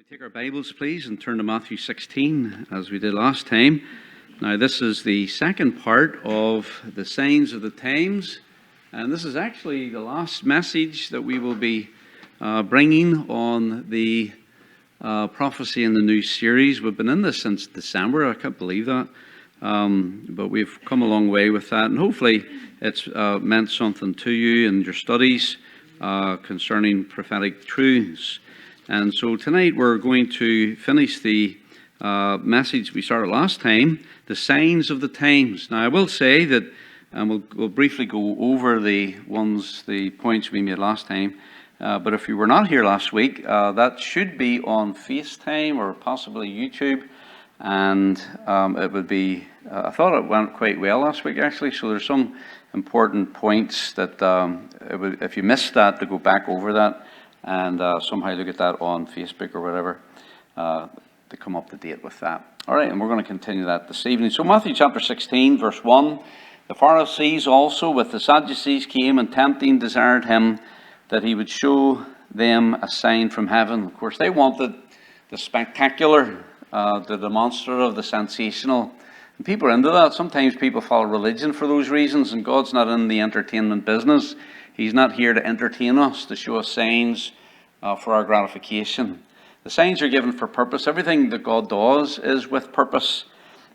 We take our Bibles, please, and turn to Matthew 16, as we did last time. Now, this is the second part of the signs of the times, and this is actually the last message that we will be bringing on the prophecy in the new series. We've been in this since December. I can't believe that, but we've come a long way with that, and hopefully it's meant something to you in your studies concerning prophetic truths. And so tonight we're going to finish the message we started last time, the signs of the times. Now I will say that, and we'll briefly go over the points we made last time, but if you were not here last week, that should be on FaceTime or possibly YouTube, and it would be, I thought it went quite well last week actually, so there's some important points that if you missed that, to go back over that, and somehow look at that on Facebook or whatever to come up to date with that. All right, and we're going to continue that this evening. So Matthew chapter 16, verse 1, the Pharisees also with the Sadducees came and tempting desired him that he would show them a sign from heaven. Of course, they wanted the spectacular, the demonstrative, the sensational. And people are into that. Sometimes people follow religion for those reasons, and God's not in the entertainment business. He's not here to entertain us, to show us signs for our gratification. The signs are given for purpose. Everything that God does is with purpose.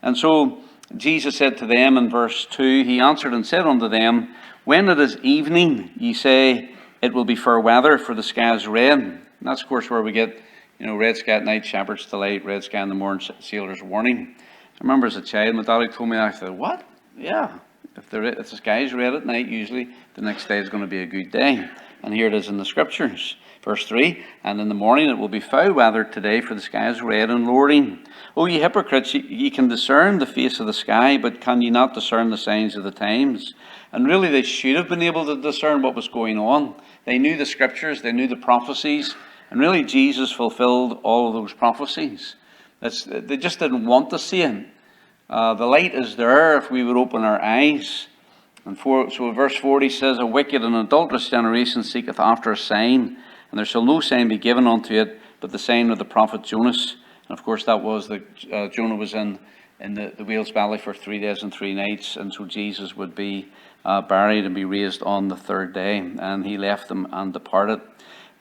And so Jesus said to them in verse 2, he answered and said unto them, when it is evening, ye say, it will be fair weather, for the sky is red. And that's, of course, where we get, red sky at night, shepherd's delight, red sky in the morning, sailor's warning. I remember as a child, my daddy told me that. I said, what? Yeah. If the sky is red at night, usually the next day is going to be a good day. And here it is in the scriptures. Verse 3, and in the morning it will be foul weather today, for the sky is red and lowering. O ye hypocrites, ye can discern the face of the sky, but can ye not discern the signs of the times? And really they should have been able to discern what was going on. They knew the scriptures, they knew the prophecies, and really Jesus fulfilled all of those prophecies. They just didn't want to see it. The light is there if we would open our eyes. So verse 40 says, a wicked and adulterous generation seeketh after a sign, and there shall no sign be given unto it, but the sign of the prophet Jonas. And of course that was that Jonah was in the whale's belly for 3 days and 3 nights, and so Jesus would be buried and be raised on the third day. And he left them and departed.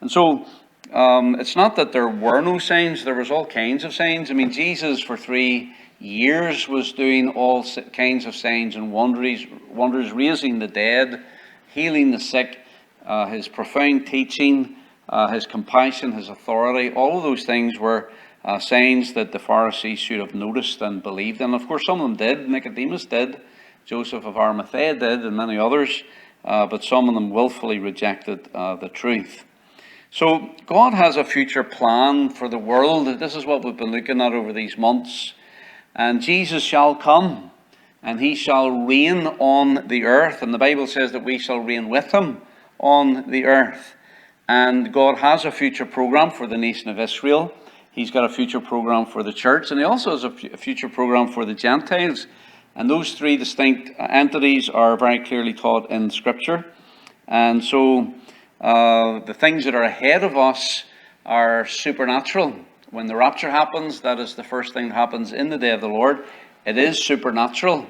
And so it's not that there were no signs, there was all kinds of signs. I mean, Jesus for 3 years was doing all kinds of signs and wonders, raising the dead, healing the sick, his profound teaching, his compassion, his authority. All of those things were signs that the Pharisees should have noticed and believed in. Of course, some of them did. Nicodemus did. Joseph of Arimathea did, and many others. But some of them willfully rejected the truth. So God has a future plan for the world. This is what we've been looking at over these months. And Jesus shall come, and he shall reign on the earth. And the Bible says that we shall reign with him on the earth. And God has a future program for the nation of Israel. He's got a future program for the church, and he also has a future program for the Gentiles. And those three distinct entities are very clearly taught in Scripture. And so the things that are ahead of us are supernatural. When the rapture happens, that is the first thing that happens in the day of the Lord. It is supernatural.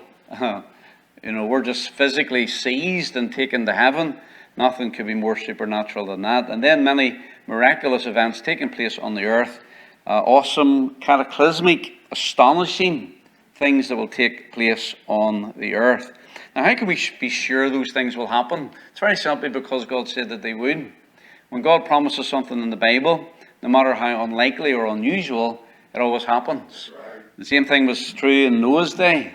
We're just physically seized and taken to heaven. Nothing could be more supernatural than that. And then many miraculous events taking place on the earth. Awesome, cataclysmic, astonishing things that will take place on the earth. Now, how can we be sure those things will happen? It's very simply because God said that they would. When God promises something in the Bible, no matter how unlikely or unusual, it always happens. The same thing was true in Noah's day.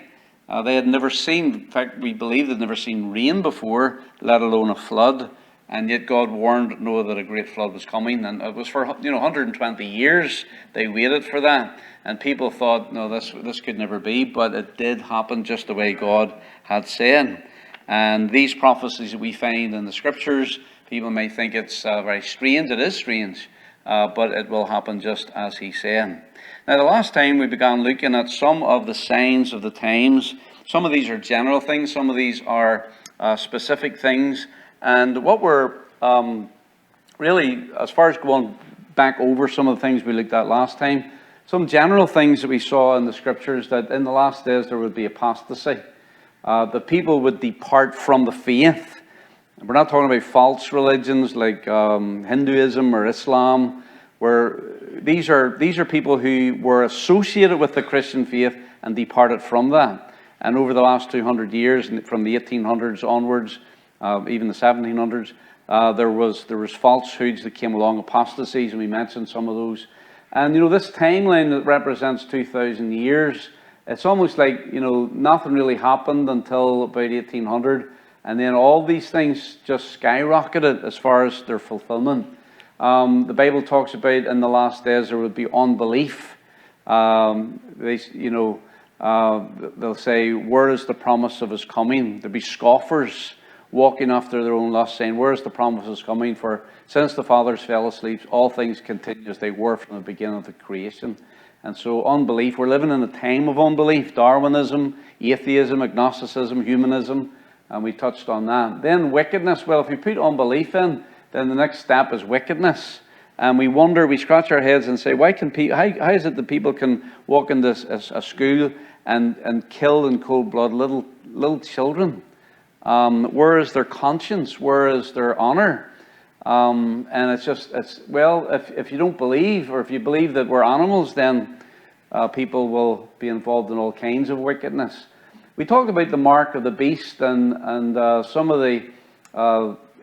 They had never seen, in fact, we believe they'd never seen rain before, let alone a flood. And yet God warned Noah that a great flood was coming. And it was for 120 years they waited for that. And people thought, no, this could never be. But it did happen just the way God had said. And these prophecies that we find in the Scriptures, people may think it's very strange. It is strange. But it will happen just as he said. Now, the last time we began looking at some of the signs of the times. Some of these are general things. Some of these are specific things. And what we're really, as far as going back over some of the things we looked at last time. Some general things that we saw in the scriptures, that in the last days there would be apostasy. The people would depart from the faith. We're not talking about false religions like Hinduism or Islam, where these are people who were associated with the Christian faith and departed from that. And over the last 200 years, from the 1800s onwards, even the 1700s, there was falsehoods that came along, apostasies, and we mentioned some of those. And this timeline that represents 2,000 years, it's almost like nothing really happened until about 1800, and then all these things just skyrocketed as far as their fulfillment. The Bible talks about in the last days there would be unbelief. They'll say, "Where is the promise of his coming?" There'll be scoffers walking after their own lust, saying, "Where is the promise of his coming? For since the fathers fell asleep, all things continue as they were from the beginning of the creation." And so unbelief, we're living in a time of unbelief. Darwinism, atheism, agnosticism, humanism, and we touched on that. Then wickedness. Well, if you put unbelief in, then the next step is wickedness. And we wonder, we scratch our heads and say, how is it that people can walk into a school and kill in cold blood little children? Where is their conscience? Where is their honor? And if you don't believe, or if you believe that we're animals, then people will be involved in all kinds of wickedness. We talked about the mark of the beast and some of the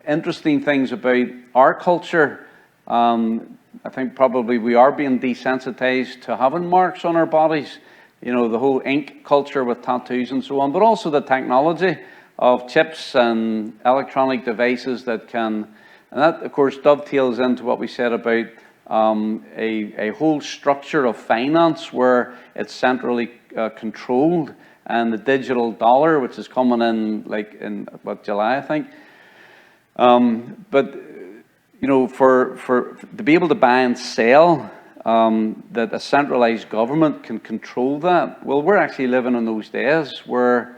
interesting things about our culture. I think probably we are being desensitized to having marks on our bodies. The whole ink culture with tattoos and so on, but also the technology of chips and electronic devices that can, and that of course dovetails into what we said about a whole structure of finance where it's centrally controlled, and the digital dollar, which is coming in in July, I think. But for to be able to buy and sell, that a centralized government can control that. Well, we're actually living in those days where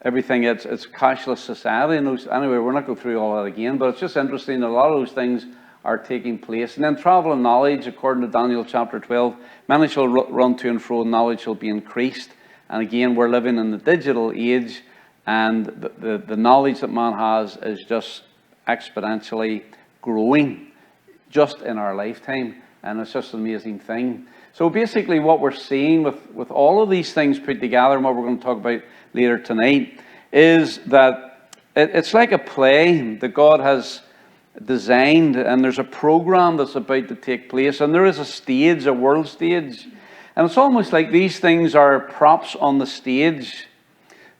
everything, it's cashless society. Anyway, we're not going through all that again, but it's just interesting that a lot of those things are taking place. And then travel and knowledge, according to Daniel chapter 12, many shall run to and fro, and knowledge shall be increased. And again, we're living in the digital age, and the knowledge that man has is just exponentially growing just in our lifetime. And it's just an amazing thing. So basically what we're seeing with all of these things put together, and what we're going to talk about later tonight, is that it's like a play that God has designed, and there's a program that's about to take place, and there is a stage, a world stage. And it's almost like these things are props on the stage.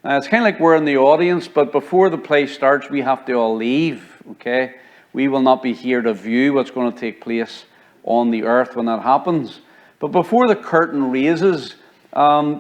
It's kind of like we're in the audience, but before the play starts, we have to all leave, okay? We will not be here to view what's going to take place on the earth when that happens. But before the curtain raises,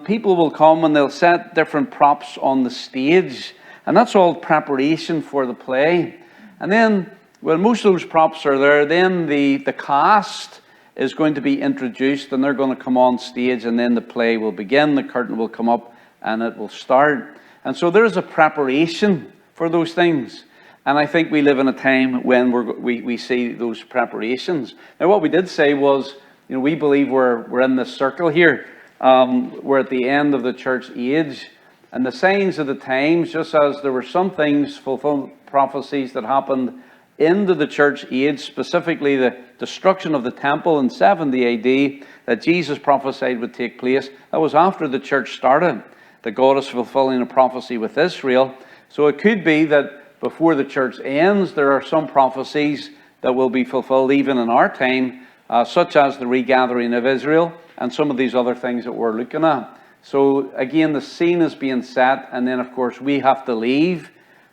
people will come and they'll set different props on the stage. And that's all preparation for the play. And then, when most of those props are there, then the cast is going to be introduced, and they're going to come on stage, and then the play will begin, the curtain will come up, and it will start. And so there is a preparation for those things. And I think we live in a time when we see those preparations. Now, what we did say was, we believe we're in this circle here. We're at the end of the church age. And the signs of the times, just as there were some things, fulfilled prophecies that happened into the church age, specifically the destruction of the temple in 70 AD, that Jesus prophesied would take place. That was after the church started, that God is fulfilling a prophecy with Israel. So it could be that before the church ends, there are some prophecies that will be fulfilled even in our time, such as the regathering of Israel and some of these other things that we're looking at. So again, the scene is being set, and then of course we have to leave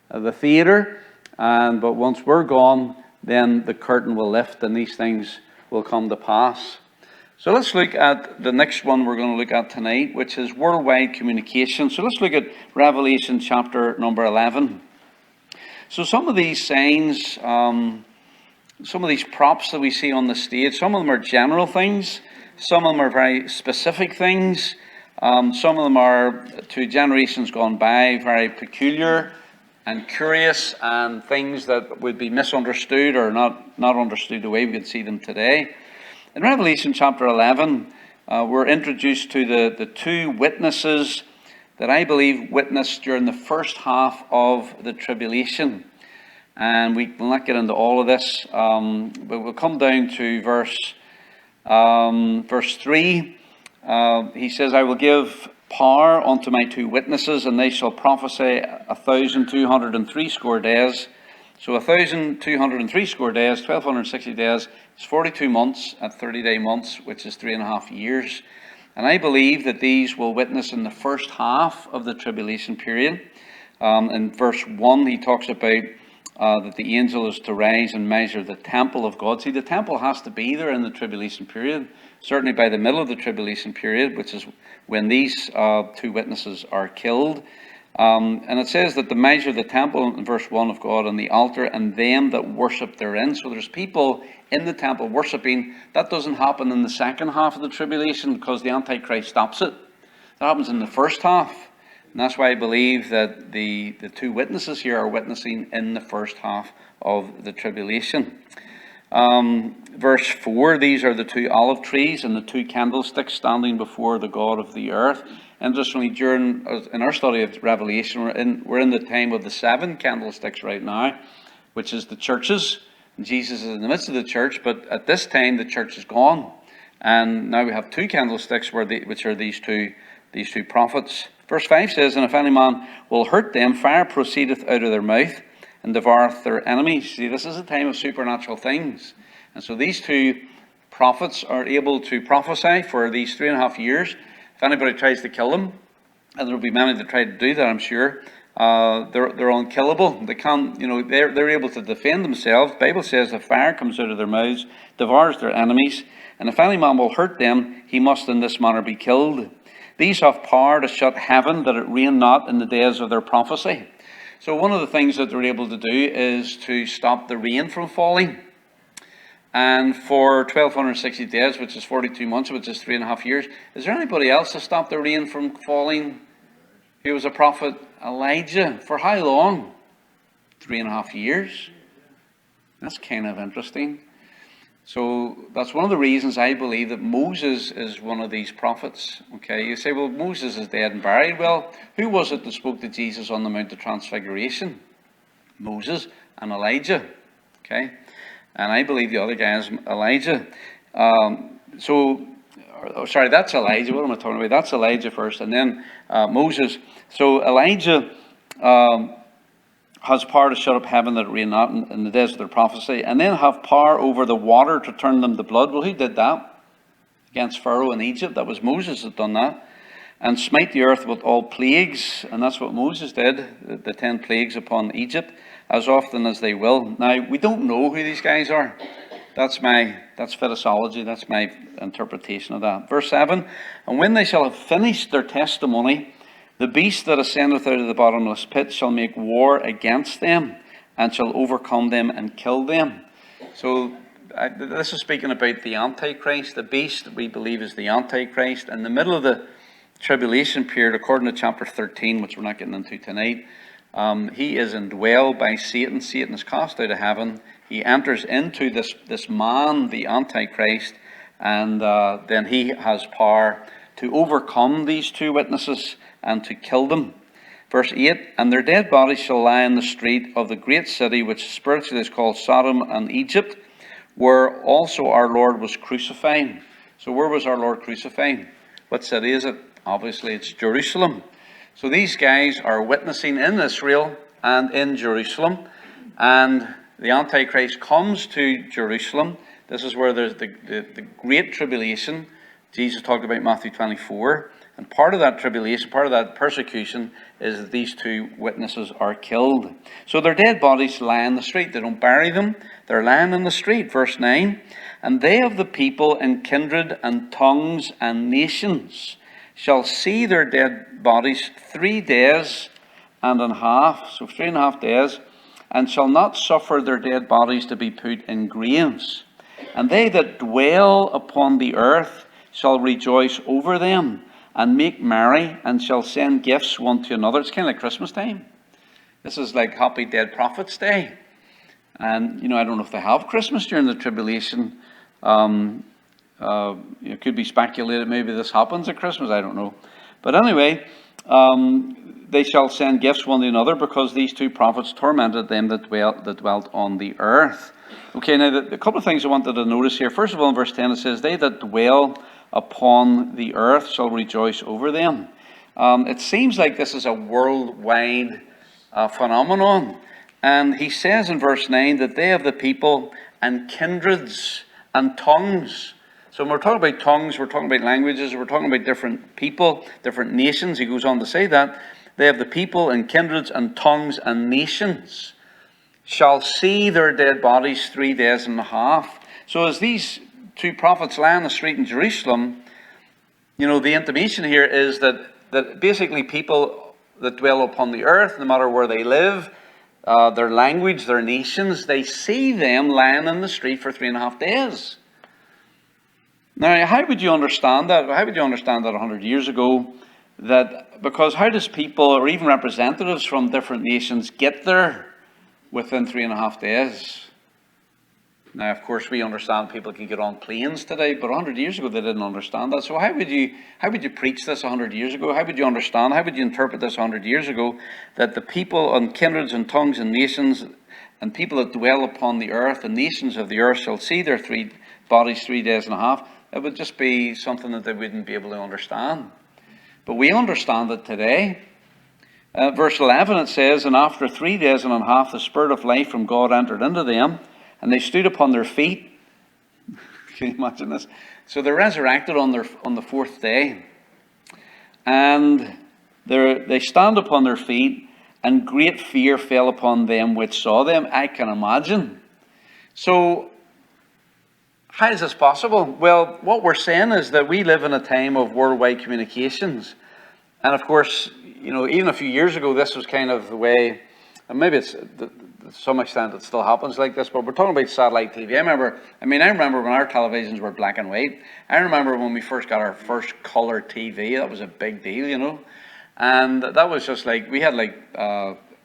the theater. But once we're gone, then the curtain will lift and these things will come to pass. So let's look at the next one we're going to look at tonight, which is worldwide communication. So let's look at Revelation chapter number 11. So some of these signs, some of these props that we see on the stage, some of them are general things. Some of them are very specific things. Some of them are, to generations gone by, very peculiar and curious, and things that would be misunderstood or not understood the way we could see them today. In Revelation chapter 11, we're introduced to the two witnesses that I believe witnessed during the first half of the tribulation. And we will not get into all of this, but we'll come down to verse 3. He says, I will give power unto my two witnesses, and they shall prophesy 1,260 days. So 1,260 days, 1,260 days, is 42 months at 30-day months, which is 3.5 years. And I believe that these will witness in the first half of the tribulation period. In verse 1, he talks about that the angel is to rise and measure the temple of God. See, the temple has to be there in the tribulation period, certainly by the middle of the tribulation period, which is when these two witnesses are killed. And it says that to measure the temple, in verse 1 of God, and the altar, and them that worship therein. So there's people in the temple worshipping. That doesn't happen in the second half of the tribulation because the Antichrist stops it. That happens in the first half. And that's why I believe that the two witnesses here are witnessing in the first half of the tribulation. Verse 4, these are the two olive trees and the two candlesticks standing before the God of the earth. Interestingly, in our study of Revelation, we're in the time of the 7 candlesticks right now, which is the churches. Jesus is in the midst of the church, but at this time the church is gone. And now we have 2 candlesticks, which are these two prophets. Verse 5 says, and if any man will hurt them, fire proceedeth out of their mouth, and devoureth their enemies. See, this is a time of supernatural things. And so these 2 prophets are able to prophesy for these 3.5 years. If anybody tries to kill them, and there will be many that try to do that, I'm sure, they're unkillable. They can't, they're able to defend themselves. The Bible says the fire comes out of their mouths, devours their enemies. And if any man will hurt them, he must in this manner be killed. These have power to shut heaven, that it rain not in the days of their prophecy. So one of the things that they're able to do is to stop the rain from falling. And for 1,260 days, which is 42 months, which is 3.5 years, is there anybody else to stop the rain from falling who was a prophet? Elijah. For how long? 3.5 years. That's kind of interesting. So that's one of the reasons I believe that Moses is one of these prophets. Okay, you say, well, Moses is dead and buried. Well, who was it that spoke to Jesus on the Mount of Transfiguration? Moses and Elijah. Okay, and I believe the other guy is Elijah. That's Elijah. What am I talking about? That's Elijah first, and then Moses. So Elijah has power to shut up heaven that it rain not in the days of their prophecy, and then have power over the water to turn them to blood. Well, who did that? Against Pharaoh in Egypt. That was Moses that done that. And smite the earth with all plagues, and that's what Moses did, the 10 plagues upon Egypt, as often as they will. Now, we don't know who these guys are. That's Fittissology, that's my interpretation of that. Verse 7, and when they shall have finished their testimony, the beast that ascendeth out of the bottomless pit shall make war against them, and shall overcome them and kill them. So this is speaking about the Antichrist. The beast we believe is the Antichrist. In the middle of the tribulation period, according to chapter 13, which we're not getting into tonight, he is indwelled by Satan. Satan is cast out of heaven. He enters into this man, the Antichrist, and then he has power to overcome these 2 witnesses and to kill them. Verse 8, and their dead bodies shall lie in the street of the great city, which spiritually is called Sodom and Egypt, where also our Lord was crucified. So where was our Lord crucified? What city is it? Obviously it's Jerusalem. So these guys are witnessing in Israel and in Jerusalem, and the Antichrist comes to Jerusalem. This is where there's the great tribulation. Jesus talked about Matthew 24. And part of that tribulation, part of that persecution, is that these 2 witnesses are killed. So their dead bodies lie in the street. They don't bury them. They're lying in the street. Verse 9. And they of the people and kindred and tongues and nations shall see their dead bodies 3 days and a half. So 3.5 days. And shall not suffer their dead bodies to be put in graves. And they that dwell upon the earth shall rejoice over them, and make merry, and shall send gifts one to another. It's kind of like Christmas time. This is like Happy Dead Prophets Day. And, I don't know if they have Christmas during the tribulation. It could be speculated maybe this happens at Christmas, I don't know. But anyway, they shall send gifts one to another, because these two prophets tormented them that dwelt on the earth. Okay, now a couple of things I wanted to notice here. First of all, in verse 10 it says, they that dwell upon the earth shall rejoice over them. It seems like this is a worldwide phenomenon. And he says in verse 9 that they have the people and kindreds and tongues. So when we're talking about tongues, we're talking about languages, we're talking about different people, different nations. He goes on to say that they have the people and kindreds and tongues and nations shall see their dead bodies 3 days and a half. So as these two prophets lie on the street in Jerusalem, the intimation here is that basically people that dwell upon the earth, no matter where they live, their language, their nations, they see them lying in the street for 3.5 days. Now, how would you understand that? How would you understand that 100 years ago? Because how does people, or even representatives from different nations, get there within 3.5 days? Now, of course, we understand people can get on planes today, but 100 years ago they didn't understand that. So how would you preach this 100 years ago? How would you understand? How would you interpret this 100 years ago? That the people and kindreds and tongues and nations and people that dwell upon the earth, the nations of the earth, shall see their bodies 3 days and a half. It would just be something that they wouldn't be able to understand. But we understand it today. Verse 11, it says, and after 3 days and a half, the Spirit of life from God entered into them, and they stood upon their feet. Can you imagine this? So they're resurrected on the fourth day. And they stand upon their feet, and great fear fell upon them which saw them. I can imagine. So how is this possible? Well, what we're saying is that we live in a time of worldwide communications. And of course, even a few years ago, this was kind of the way, and maybe it's to some extent it still happens like this, but we're talking about satellite TV. I remember when our televisions were black and white. I remember when we first got our first colour TV, that was a big deal, And that was just like, we had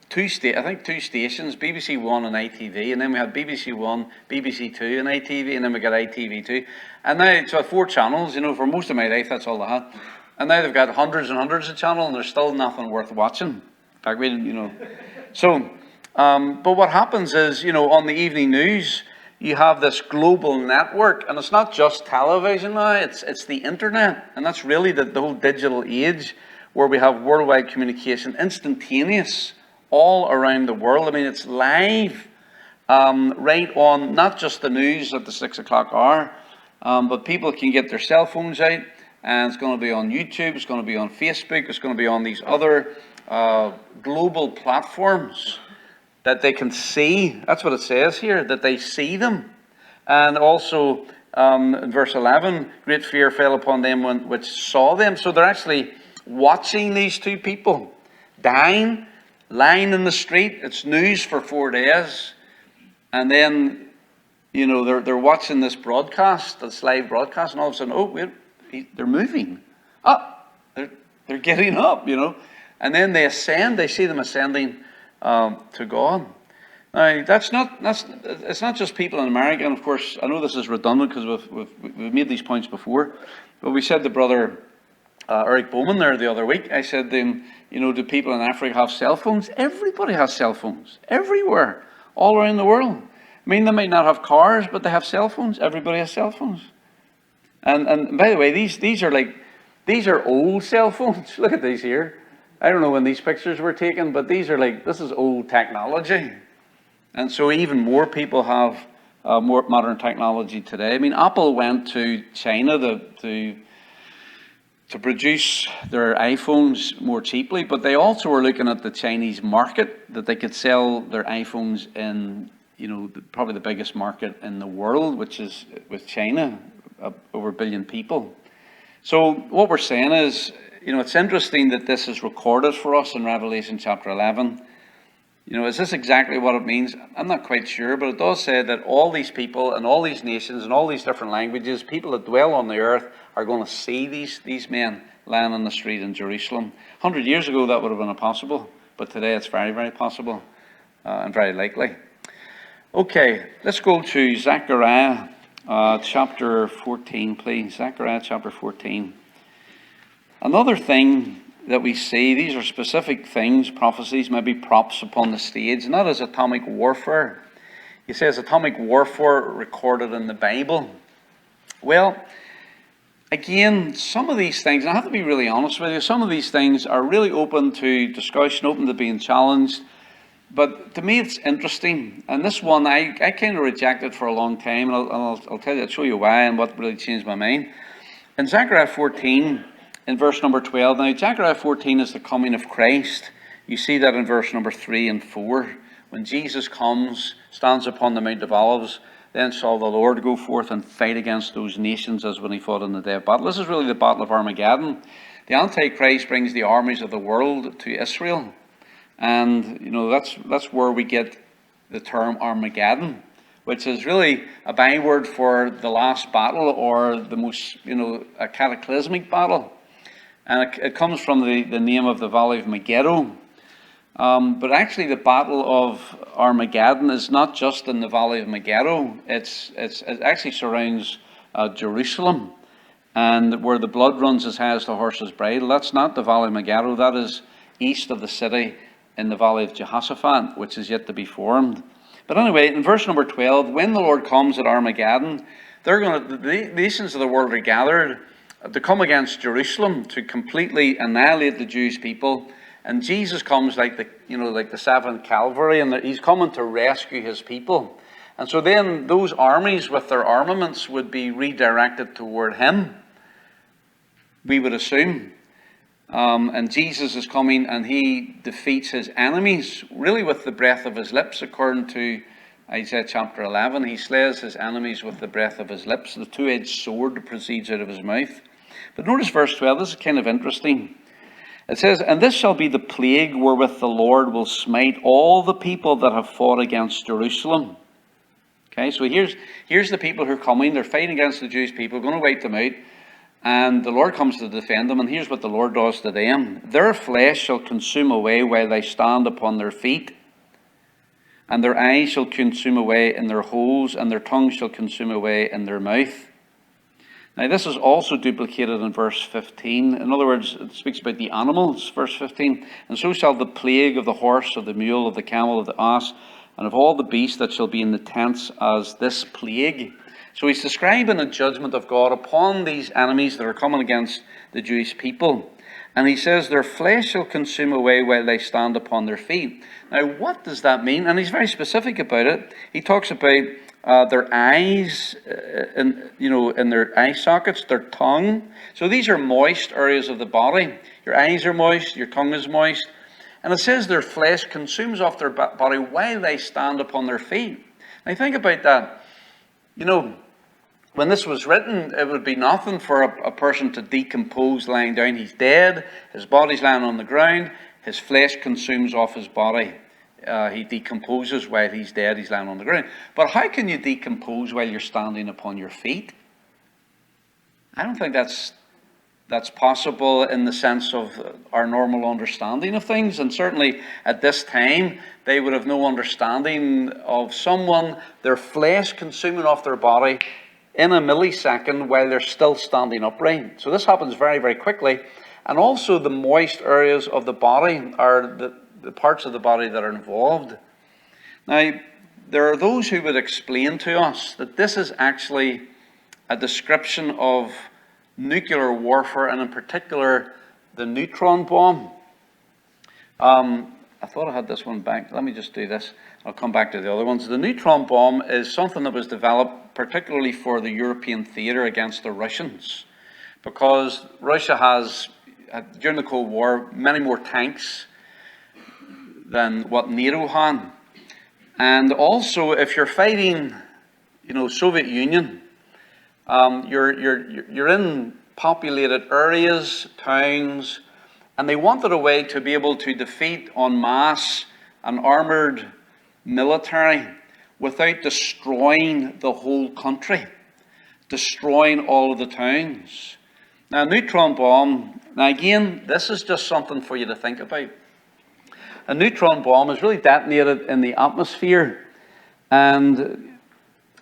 two stations, BBC One and ITV, and then we had BBC One, BBC Two and ITV, and then we got ITV2. And now, so 4 channels, for most of my life, that's all they had. And now they've got hundreds and hundreds of channels, and there's still nothing worth watching. In fact, but what happens is, on the evening news, you have this global network, and it's not just television now, it's the internet. And that's really the whole digital age, where we have worldwide communication, instantaneous, all around the world. I mean, it's live, right on, not just the news at the 6 o'clock hour, but people can get their cell phones out, and it's going to be on YouTube, it's going to be on Facebook, it's going to be on these other global platforms that they can see. That's what it says here, that they see them. And also, in verse 11, great fear fell upon them which saw them. So they're actually watching these two people dying, lying in the street. It's news for 4 days. And then, they're watching this broadcast, this live broadcast, and all of a sudden, they're moving. They're getting up, And then they ascend, they see them ascending to God. Now, it's not just people in America, and of course, I know this is redundant because we've made these points before, but we said to Brother Eric Bowman there the other week, I said to him, do people in Africa have cell phones? Everybody has cell phones, everywhere, all around the world. I mean, they might not have cars, but they have cell phones. Everybody has cell phones. And by the way, these are old cell phones. Look at these here. I don't know when these pictures were taken, but this is old technology. And so even more people have more modern technology today. I mean, Apple went to China to produce their iPhones more cheaply, but they also were looking at the Chinese market, that they could sell their iPhones in, probably the biggest market in the world, which is with China, over 1 billion people. So what we're saying is, it's interesting that this is recorded for us in Revelation chapter 11. Is this exactly what it means? I'm not quite sure, but it does say that all these people and all these nations and all these different languages, people that dwell on the earth, are going to see these men lying on the street in Jerusalem. 100 years ago, that would have been impossible, but today it's very, very possible and very likely. Okay, let's go to Zechariah chapter 14, please. Zechariah chapter 14. Another thing that we see, these are specific things, prophecies, maybe props upon the stage, and that is atomic warfare. He says atomic warfare recorded in the Bible. Well, again, some of these things, and I have to be really honest with you, some of these things are really open to discussion, open to being challenged. But to me, it's interesting. And this one, I kind of rejected for a long time. And I'll tell you, I'll show you why and what really changed my mind. In Zechariah 14, in verse number 12, now Zechariah 14 is the coming of Christ. You see that in verse number 3 and 4. When Jesus comes, stands upon the Mount of Olives, then shall the Lord go forth and fight against those nations as when he fought in the day of battle. This is really the battle of Armageddon. The Antichrist brings the armies of the world to Israel. And, that's where we get the term Armageddon, which is really a byword for the last battle or the most, a cataclysmic battle. And it comes from the name of the Valley of Megiddo. But actually the Battle of Armageddon is not just in the Valley of Megiddo. It actually surrounds Jerusalem. And where the blood runs as high as the horse's bridle, that's not the Valley of Megiddo. That is east of the city in the Valley of Jehoshaphat, which is yet to be formed. But anyway, in verse number 12, when the Lord comes at Armageddon, the nations of the world are gathered to come against Jerusalem to completely annihilate the Jewish people. And Jesus comes like the seventh Calvary, and he's coming to rescue his people. And so then those armies with their armaments would be redirected toward him, we would assume. And Jesus is coming and he defeats his enemies, really with the breath of his lips, according to Isaiah chapter 11. He slays his enemies with the breath of his lips. The two-edged sword proceeds out of his mouth. But notice verse 12, this is kind of interesting. It says, and this shall be the plague wherewith the Lord will smite all the people that have fought against Jerusalem. Okay, so here's the people who are coming. They're fighting against the Jewish people, going to wipe them out. And the Lord comes to defend them, and here's what the Lord does to them. Their flesh shall consume away while they stand upon their feet, and their eyes shall consume away in their holes, and their tongue shall consume away in their mouth. Now this is also duplicated in verse 15. In other words, it speaks about the animals, verse 15. And so shall the plague of the horse, of the mule, of the camel, of the ass, and of all the beasts that shall be in the tents as this plague. So he's describing a judgment of God upon these enemies that are coming against the Jewish people. And he says, their flesh shall consume away while they stand upon their feet. Now, what does that mean? And he's very specific about it. He talks about their eyes, in their eye sockets, their tongue. So these are moist areas of the body. Your eyes are moist, your tongue is moist. And it says their flesh consumes off their body while they stand upon their feet. Now, think about that. When this was written, it would be nothing for a person to decompose lying down. He's dead, his body's lying on the ground, his flesh consumes off his body. He decomposes while he's dead, he's lying on the ground. But how can you decompose while you're standing upon your feet? I don't think that's possible in the sense of our normal understanding of things. And certainly at this time, they would have no understanding of someone, their flesh consuming off their body in a millisecond while they're still standing upright. So this happens very, very quickly. And also the moist areas of the body are the parts of the body that are involved. Now, there are those who would explain to us that this is actually a description of nuclear warfare, and in particular, the neutron bomb. I thought I had this one back. Let me just do this. I'll come back to the other ones. The neutron bomb is something that was developed particularly for the European theater against the Russians, because Russia has, during the Cold War, many more tanks than what NATO had. And also, if you're fighting, Soviet Union, you're in populated areas, towns, and they wanted a way to be able to defeat en masse an armored military without destroying the whole country, destroying all of the towns. Now, neutron bomb, now again, this is just something for you to think about. A neutron bomb is really detonated in the atmosphere, and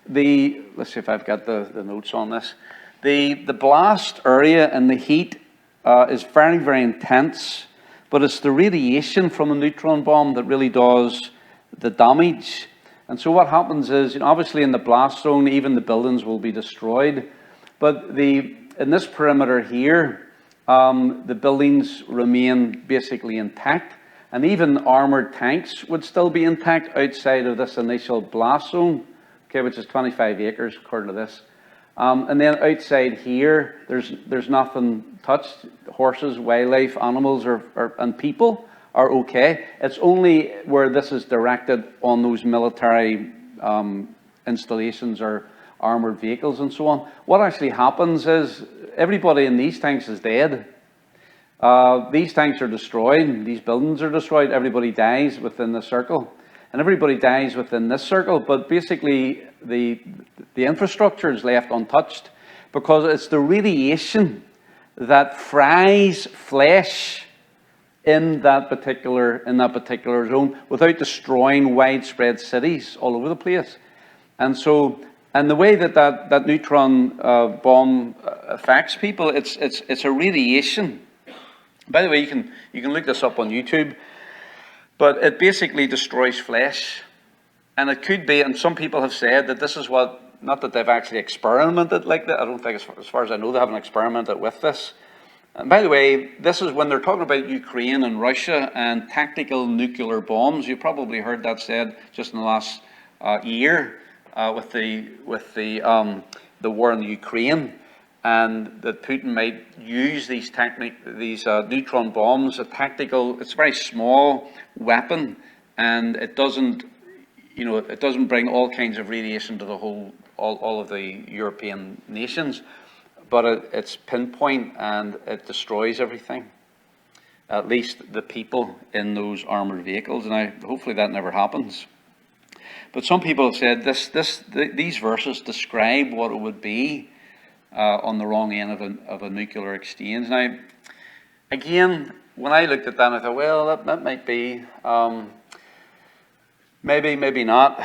let's see if I've got the notes on this. The blast area and the heat is very, very intense, but it's the radiation from a neutron bomb that really does the damage. And so what happens is, obviously in the blast zone, even the buildings will be destroyed. But in this perimeter here, the buildings remain basically intact. And even armored tanks would still be intact outside of this initial blast zone, okay, which is 25 acres according to this. And then outside here, there's nothing touched. Horses, wildlife, animals, and people are okay. It's only where this is directed on those military installations or armored vehicles and so on. What actually happens is everybody in these tanks is dead. These tanks are destroyed. These buildings are destroyed. Everybody dies within the circle. And everybody dies within this circle. But basically, the infrastructure is left untouched because it's the radiation that fries flesh in that particular zone without destroying widespread cities all over the place. And so, and the way that neutron bomb affects people, it's a radiation. By the way, you can look this up on YouTube, but it basically destroys flesh. And it could be, and some people have said that this is what, not that they've actually experimented like that. I don't think, as far as I know, they haven't experimented with this. And by the way, this is when they're talking about Ukraine and Russia and tactical nuclear bombs. You probably heard that said just in the last year with the war in the Ukraine. And that Putin might use these neutron bombs, it's a very small weapon, and it doesn't bring all kinds of radiation to all of the European nations, but it's pinpoint and it destroys everything, at least the people in those armored vehicles. And hopefully that never happens. But some people have said these verses describe what it would be on the wrong end of a nuclear exchange. Now, again, when I looked at that, I thought, well, that might be, maybe not.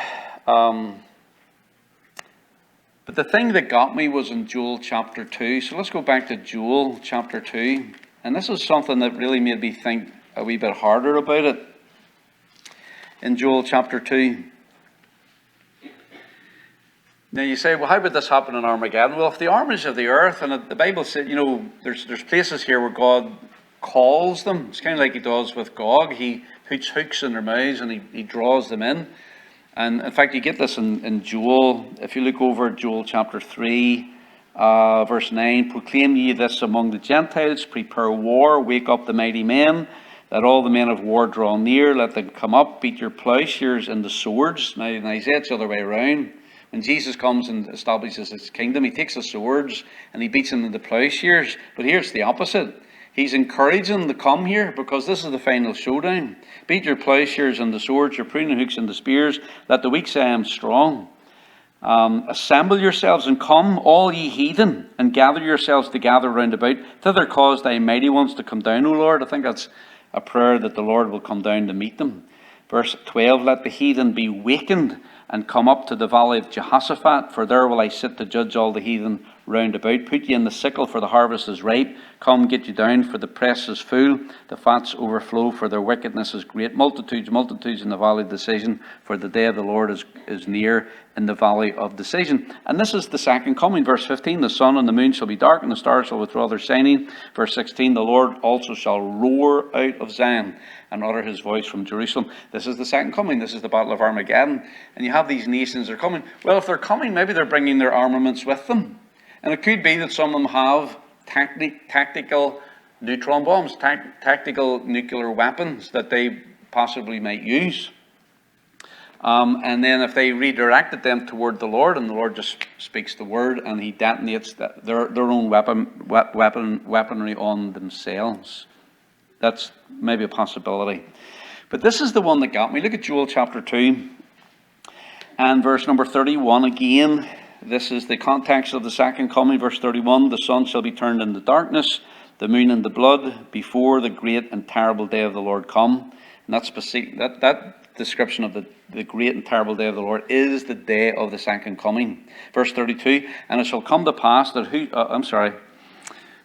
But the thing that got me was in Joel chapter 2. So let's go back to Joel chapter 2. And this is something that really made me think a wee bit harder about it. In Joel chapter 2. Now you say, well, how would this happen in Armageddon? Well, if the armies of the earth, and the Bible said, there's places here where God calls them. It's kind of like he does with Gog. He puts hooks in their mouths and he draws them in. And in fact, you get this in Joel. If you look over at Joel chapter 3, verse 9, proclaim ye this among the Gentiles, prepare war, wake up the mighty men, let all the men of war draw near, let them come up, beat your plowshares into swords. Now Isaiah, it's the other way around. When Jesus comes and establishes his kingdom, he takes the swords and he beats them into plowshares. But here's the opposite. He's encouraging them to come here because this is the final showdown. Beat your plowshares into swords, your pruning hooks into spears. Let the weak say, I am strong. Assemble yourselves and come, all ye heathen, and gather yourselves together round about. Thither cause thy mighty ones to come down, O Lord. I think that's a prayer that the Lord will come down to meet them. Verse 12, let the heathen be wakened and come up to the valley of Jehoshaphat, for there will I sit to judge all the heathen round about. Put ye in the sickle, for the harvest is ripe. Come, get you down, for the press is full. The fats overflow, for their wickedness is great. Multitudes, multitudes in the valley of decision, for the day of the Lord is near in the valley of decision. And this is the second coming. Verse 15, the sun and the moon shall be dark, and the stars shall withdraw their shining. Verse 16, the Lord also shall roar out of Zion and utter his voice from Jerusalem. This is the second coming. This is the battle of Armageddon. And you have these nations that are coming. Well, if they're coming, maybe they're bringing their armaments with them. And it could be that some of them have tactical neutron bombs, tactical nuclear weapons that they possibly might use. And then if they redirected them toward the Lord, and the Lord just speaks the word, and he detonates their own weaponry on themselves. That's maybe a possibility. But this is the one that got me. Look at Joel chapter 2 and verse number 31 again. This is the context of the second coming. Verse 31, the sun shall be turned into darkness, the moon into blood, before the great and terrible day of the Lord come. And that description of the great and terrible day of the Lord is the day of the second coming. Verse 32, and it shall come to pass that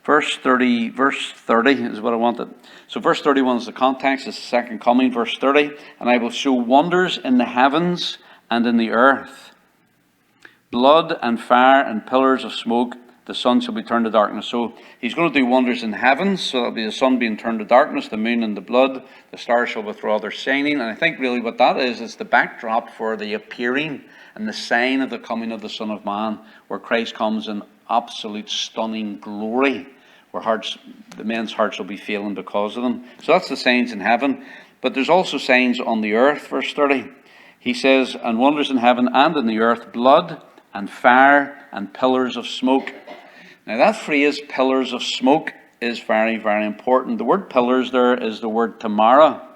verse 30 is what I wanted. So verse 31 is the context, it's the second coming. Verse 30, and I will show wonders in the heavens and in the earth, blood and fire and pillars of smoke. The sun shall be turned to darkness. So he's going to do wonders in the heavens. So that'll be the sun being turned to darkness, the moon and the blood. The stars shall withdraw their shining. And I think really what that is the backdrop for the appearing and the sign of the coming of the Son of Man, where Christ comes in absolute stunning glory, where the men's hearts will be failing because of them. So that's the signs in heaven. But there's also signs on the earth. Verse 30, he says, and wonders in heaven and in the earth, blood and fire and pillars of smoke. Now that phrase, pillars of smoke, is very, very important. The word pillars there is the word Tamara,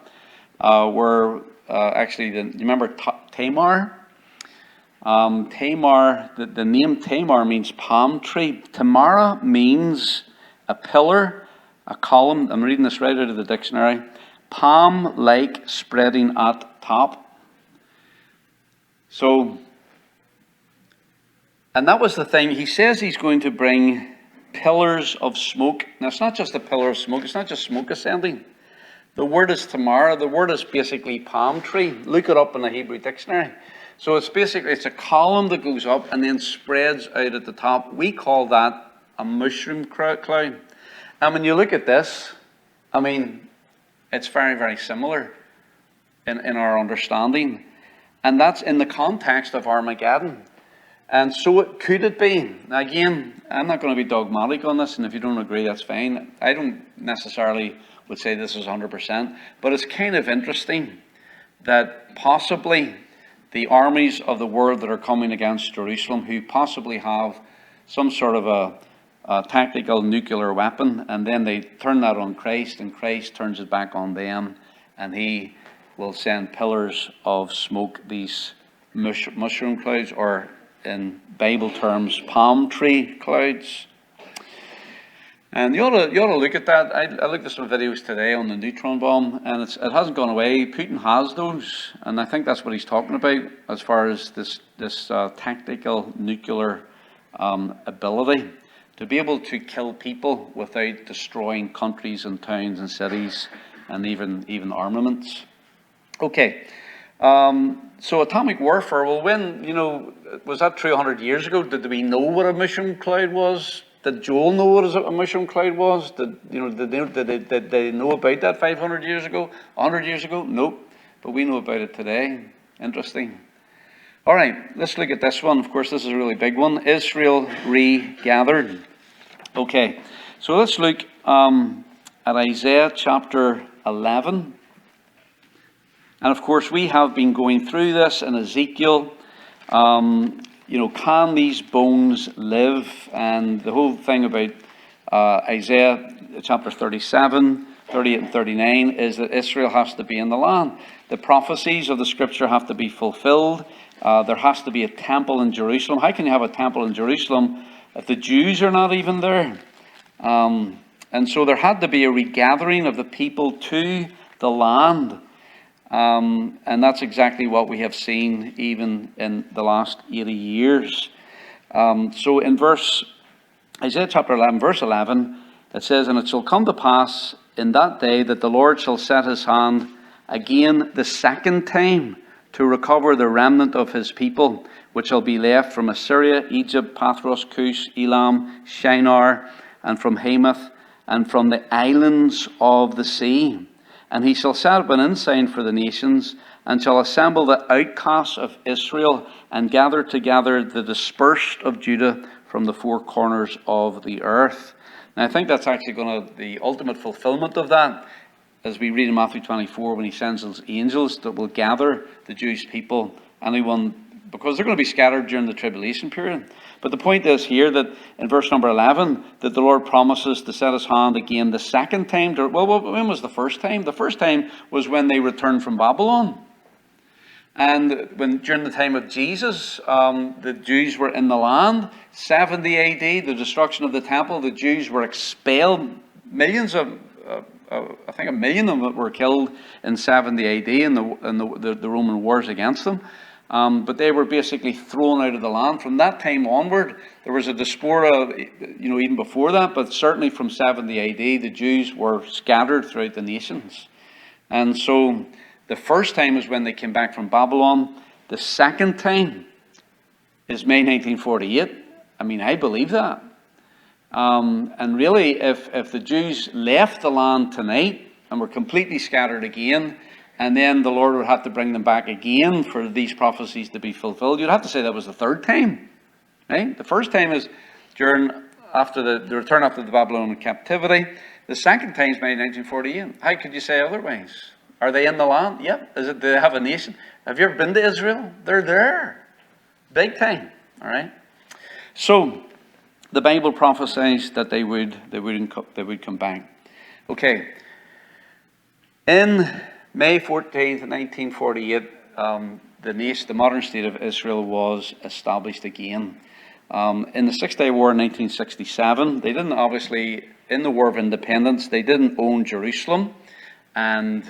you remember Tamar? Tamar, the name Tamar means palm tree. Tamara means a pillar, a column. I'm reading this right out of the dictionary. Palm-like spreading at top. So, and that was the thing. He says he's going to bring pillars of smoke. Now, it's not just a pillar of smoke. It's not just smoke ascending. The word is Tamara. The word is basically palm tree. Look it up in the Hebrew dictionary. So it's a column that goes up and then spreads out at the top. We call that a mushroom cloud. And when you look at this, I mean, it's very, very similar in our understanding. And that's in the context of Armageddon. And so could it be? Now again, I'm not going to be dogmatic on this, and if you don't agree, that's fine. I don't necessarily would say this is 100%, but it's kind of interesting that possibly the armies of the world that are coming against Jerusalem, who possibly have some sort of a tactical nuclear weapon, and then they turn that on Christ, and Christ turns it back on them, and he will send pillars of smoke, these mushroom clouds, or in Bible terms, palm tree clouds. And you ought to look at that. I looked at some videos today on the neutron bomb, and it hasn't gone away. Putin has those, and I think that's what he's talking about as far as this tactical nuclear ability to be able to kill people without destroying countries and towns and cities and even armaments. Okay. So atomic warfare, well, was that true 100 years ago? Did we know what a mushroom cloud was? Did Joel know what a mushroom cloud was? Did they know about that 500 years ago? 100 years ago? Nope. But we know about it today. Interesting. All right, let's look at this one. Of course, this is a really big one. Israel regathered. Okay, so let's look at Isaiah chapter 11. And of course, we have been going through this in Ezekiel. Can these bones live? And the whole thing about Isaiah chapter 37, 38 and 39 is that Israel has to be in the land. The prophecies of the scripture have to be fulfilled. There has to be a temple in Jerusalem. How can you have a temple in Jerusalem if the Jews are not even there? And so there had to be a regathering of the people to the land. And that's exactly what we have seen even in the last 80 years. So in Isaiah chapter 11, verse 11, it says, and it shall come to pass in that day that the Lord shall set his hand again the second time to recover the remnant of his people, which shall be left from Assyria, Egypt, Pathros, Cush, Elam, Shinar, and from Hamath, and from the islands of the sea. And he shall set up an ensign for the nations, and shall assemble the outcasts of Israel, and gather together the dispersed of Judah from the four corners of the earth. Now I think that's actually the ultimate fulfillment of that, as we read in Matthew 24, when he sends those angels that will gather the Jewish people, because they're going to be scattered during the tribulation period. But the point is here that in verse number 11, that the Lord promises to set his hand again the second time. When was the first time? The first time was when they returned from Babylon. And during the time of Jesus, the Jews were in the land. 70 AD, the destruction of the temple, the Jews were expelled. Millions of I think 1 million of them were killed in 70 AD in the Roman wars against them. But they were basically thrown out of the land. From that time onward, there was a diaspora, even before that, but certainly from 70 AD, the Jews were scattered throughout the nations. And so the first time is when they came back from Babylon. The second time is May 1948. I believe that. And really, if the Jews left the land tonight and were completely scattered again, and then the Lord would have to bring them back again for these prophecies to be fulfilled, you'd have to say that was the third time. Right? The first time is after the return after the Babylonian captivity. The second time is May 1948. How could you say otherwise? Are they in the land? Yep. Do they have a nation? Have you ever been to Israel? They're there. Big time. All right. So the Bible prophesies that they would come back. Okay. In May 14th, 1948, the modern state of Israel was established again. In the Six-Day War in 1967, they didn't obviously, in the War of Independence, they didn't own Jerusalem, and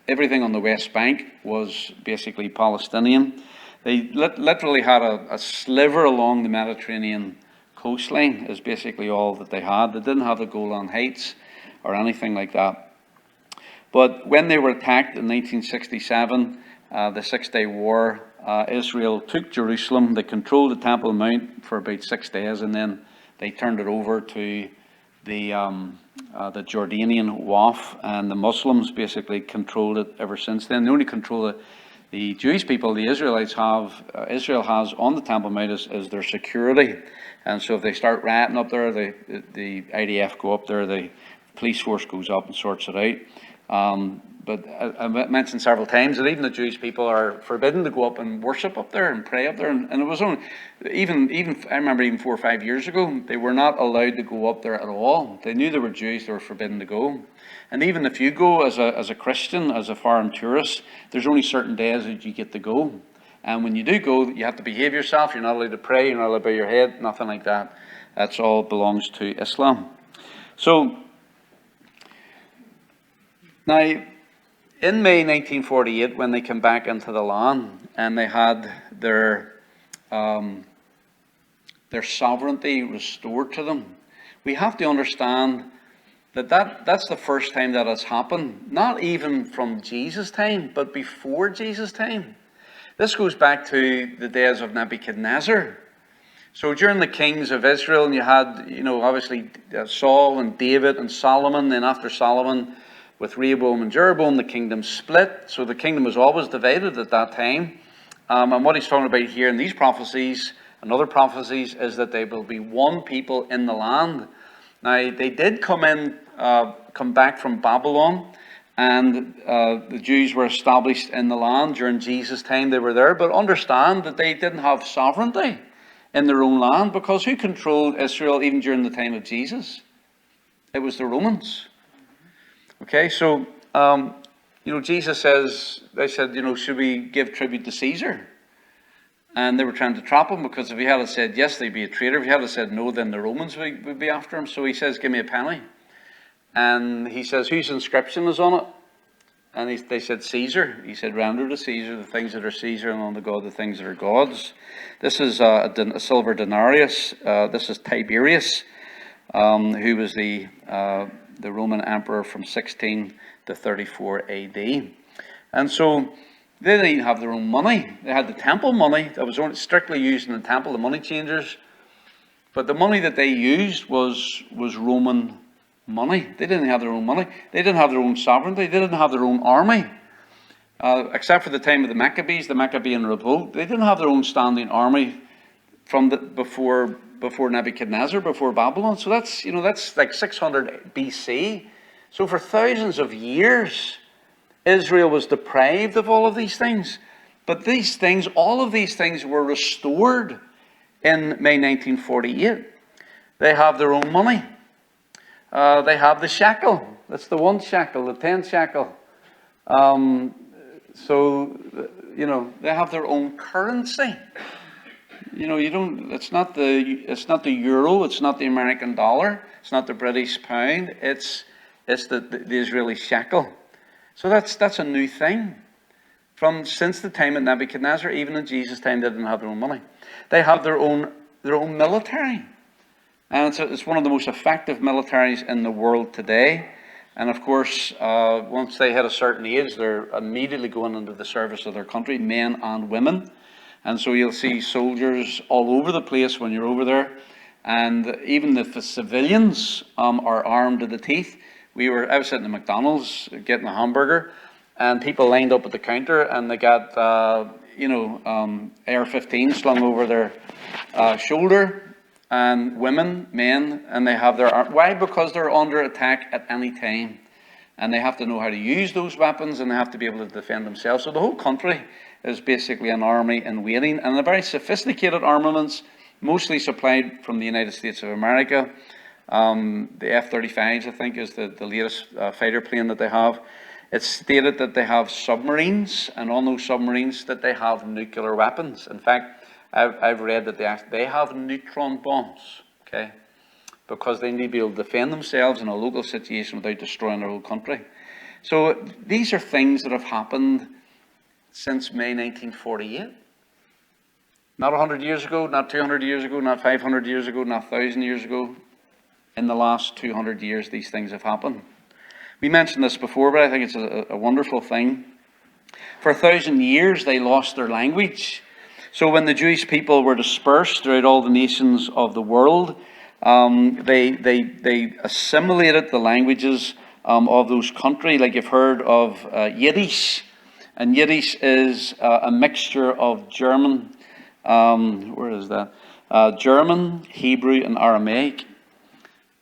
everything on the West Bank was basically Palestinian. They literally had a sliver along the Mediterranean coastline is basically all that they had. They didn't have the Golan Heights or anything like that. But when they were attacked in 1967, the Six-Day War, Israel took Jerusalem. They controlled the Temple Mount for about 6 days, and then they turned it over to the Jordanian Waqf, and the Muslims basically controlled it ever since then. The only control the Jewish people, the Israelites Israel has on the Temple Mount is their security. And so if they start rioting up there, the IDF go up there, the police force goes up and sorts it out. But I mentioned several times that even the Jewish people are forbidden to go up and worship up there and pray up there. And it was only, even I remember even 4 or 5 years ago, they were not allowed to go up there at all. They knew they were Jews, they were forbidden to go. And even if you go as a Christian, as a foreign tourist, there's only certain days that you get to go. And when you do go, you have to behave yourself. You're not allowed to pray, you're not allowed to bow your head, nothing like that. That's all belongs to Islam. So, now, in May 1948, when they came back into the land and they had their sovereignty restored to them, we have to understand that's the first time that has happened, not even from Jesus' time, but before Jesus' time. This goes back to the days of Nebuchadnezzar. So during the kings of Israel, and you had, obviously Saul and David and Solomon. Then after Solomon, with Rehoboam and Jeroboam, the kingdom split. So the kingdom was always divided at that time. And what he's talking about here in these prophecies and other prophecies is that there will be one people in the land. Now, they did come back from Babylon, and the Jews were established in the land during Jesus' time. They were there, but understand that they didn't have sovereignty in their own land, because who controlled Israel even during the time of Jesus? It was the Romans. Okay, so, Jesus says, they said, should we give tribute to Caesar? And they were trying to trap him, because if he had said yes, they'd be a traitor. If he had said no, then the Romans would be after him. So he says, give me a penny. And he says, whose inscription is on it? And they said, Caesar. He said, render to Caesar the things that are Caesar, and unto God the things that are God's. This is a silver denarius. This is Tiberius, who was the Roman emperor from 16 to 34 AD. And so they didn't even have their own money. They had the temple money that was only strictly used in the temple, the money changers. But the money that they used was Roman money. They didn't have their own money. They didn't have their own sovereignty. They didn't have their own army. Except for the time of the Maccabees, the Maccabean revolt, they didn't have their own standing army from before Nebuchadnezzar, before Babylon. So that's like 600 BC. So for thousands of years, Israel was deprived of all of these things. But all of these things were restored in May 1948. They have their own money. They have the shekel. That's the 1 shekel, the 10 shekel. So, they have their own currency. It's not the euro, it's not the American dollar, it's not the British pound, it's It's the Israeli shekel. So that's a new thing. Since the time of Nebuchadnezzar, even in Jesus' time, they didn't have their own money. They have their own military. And it's one of the most effective militaries in the world today. And of course, once they hit a certain age, they're immediately going into the service of their country, men and women. And so you'll see soldiers all over the place when you're over there. And even the civilians are armed to the teeth. I was sitting at McDonald's getting a hamburger, and people lined up at the counter, and they got AR-15 slung over their shoulder. And women, men, and they have their arm. Why? Because they're under attack at any time. And they have to know how to use those weapons, and they have to be able to defend themselves. So the whole country is basically an army in waiting. And they're very sophisticated armaments, mostly supplied from the United States of America. The F-35s, I think, is the latest fighter plane that they have. It's stated that they have submarines, and on those submarines that they have nuclear weapons. In fact, I've read that they have neutron bombs, okay, because they need to be able to defend themselves in a local situation without destroying their whole country. So these are things that have happened since May 1948. Not 100 years ago, not 200 years ago, not 500 years ago, not 1,000 years ago. In the last 200 years, these things have happened. We mentioned this before, but I think it's a wonderful thing. For 1,000 years, they lost their language. So when the Jewish people were dispersed throughout all the nations of the world, they assimilated the languages of those countries. Like you've heard of Yiddish, and Yiddish is a mixture of German. Where is that? German, Hebrew, and Aramaic.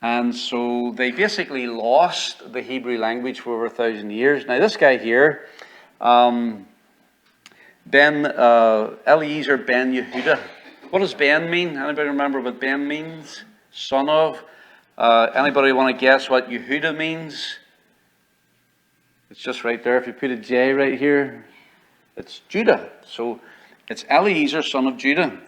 And so they basically lost the Hebrew language for over 1,000 years. Now this guy here, Eliezer ben Yehuda. What does Ben mean? Anybody remember what Ben means? Son of. Anybody want to guess what Yehuda means? It's just right there. If you put a J right here, it's Judah. So it's Eliezer, son of Judah.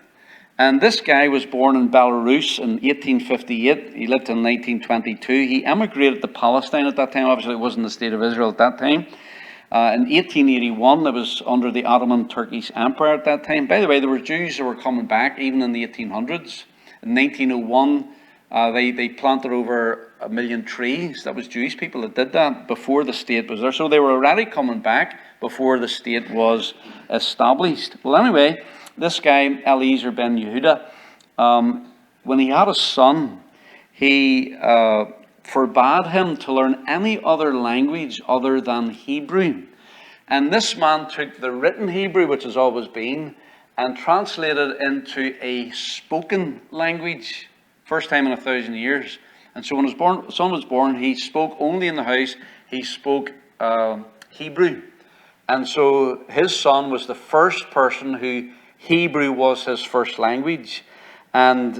And this guy was born in Belarus in 1858. He lived in 1922. He emigrated to Palestine at that time. Obviously, it wasn't the state of Israel at that time. In 1881, it was under the Ottoman Turkish Empire at that time. By the way, there were Jews who were coming back even in the 1800s. In 1901, they planted over 1 million trees. That was Jewish people that did that before the state was there. So they were already coming back before the state was established. Well, anyway, this guy, Eliezer ben Yehuda, when he had a son, he forbade him to learn any other language other than Hebrew. And this man took the written Hebrew, which has always been, and translated it into a spoken language. First time in 1,000 years. And so when his son was born, he spoke only in the house, he spoke Hebrew. And so his son was the first person who Hebrew was his first language. And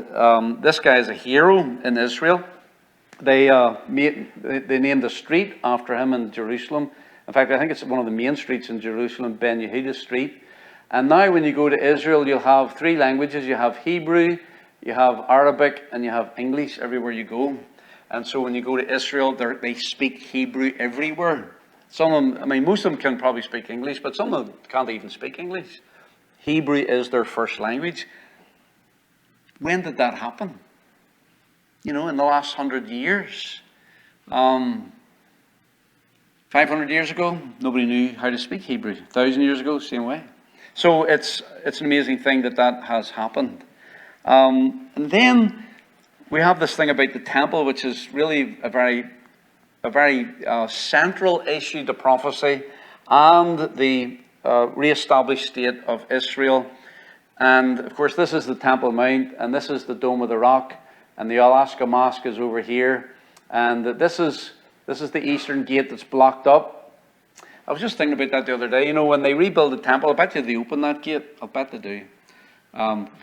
this guy is a hero in Israel. They named a street after him in Jerusalem. In fact, I think it's one of the main streets in Jerusalem, Ben Yehuda Street. And now when you go to Israel, you'll have 3 languages. You have Hebrew, you have Arabic, and you have English everywhere you go. And so when you go to Israel, they speak Hebrew everywhere. Some of them, I mean, most of them can probably speak English, but some of them can't even speak English. Hebrew is their first language. When did that happen? You know, in the last 100 years. 500 years ago, nobody knew how to speak Hebrew. 1,000 years ago, same way. So it's an amazing thing that has happened. And then we have this thing about the temple, which is really a very central issue to prophecy and the re-established state of Israel. And of course, this is the Temple Mount, and this is the Dome of the Rock, and the Alaska Mosque is over here, and this is the eastern gate that's blocked up. I was just thinking about that the other day. You know, when they rebuild the temple, I bet you they open that gate. I'll bet they do,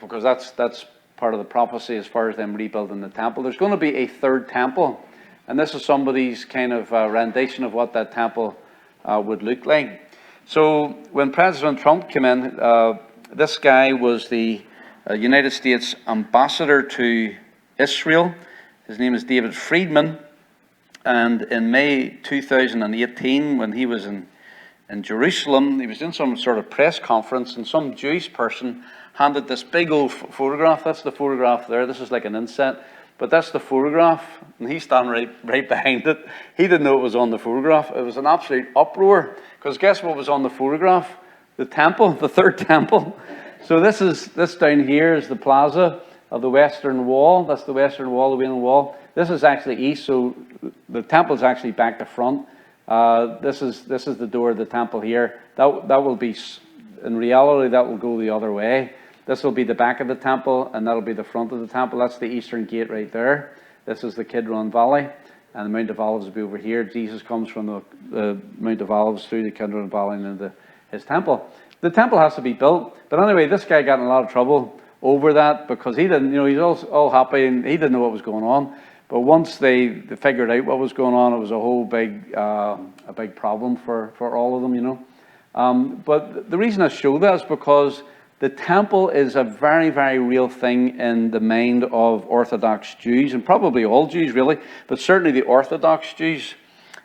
because that's part of the prophecy as far as them rebuilding the temple. There's going to be a third temple, and this is somebody's kind of rendition of what that temple would look like. So when President Trump came in, this guy was the United States ambassador to Israel. His name is David Friedman. And in May 2018, when he was in Jerusalem, he was in some sort of press conference, and some Jewish person handed this big old photograph. That's the photograph there. This is like an inset, but that's the photograph, and he's standing right behind it. He didn't know it was on the photograph. It was an absolute uproar, because guess what was on the photograph? The temple, the third temple. So this down here is the plaza of the Western Wall. That's the Western Wall, the Wailing Wall. This is actually east, so the temple is actually back to front. This is the door of the temple here. That will be, in reality, that will go the other way. This will be the back of the temple, and that'll be the front of the temple. That's the eastern gate right there. This is the Kidron Valley, and the Mount of Olives will be over here. Jesus comes from the Mount of Olives through the Kidron Valley and into his temple. The temple has to be built, but anyway, this guy got in a lot of trouble over that, because he didn't, he's all happy, and he didn't know what was going on. But once they figured out what was going on, it was a whole big problem for all of them, But the reason I show that is because the temple is a very, very real thing in the mind of Orthodox Jews, and probably all Jews really, but certainly the Orthodox Jews.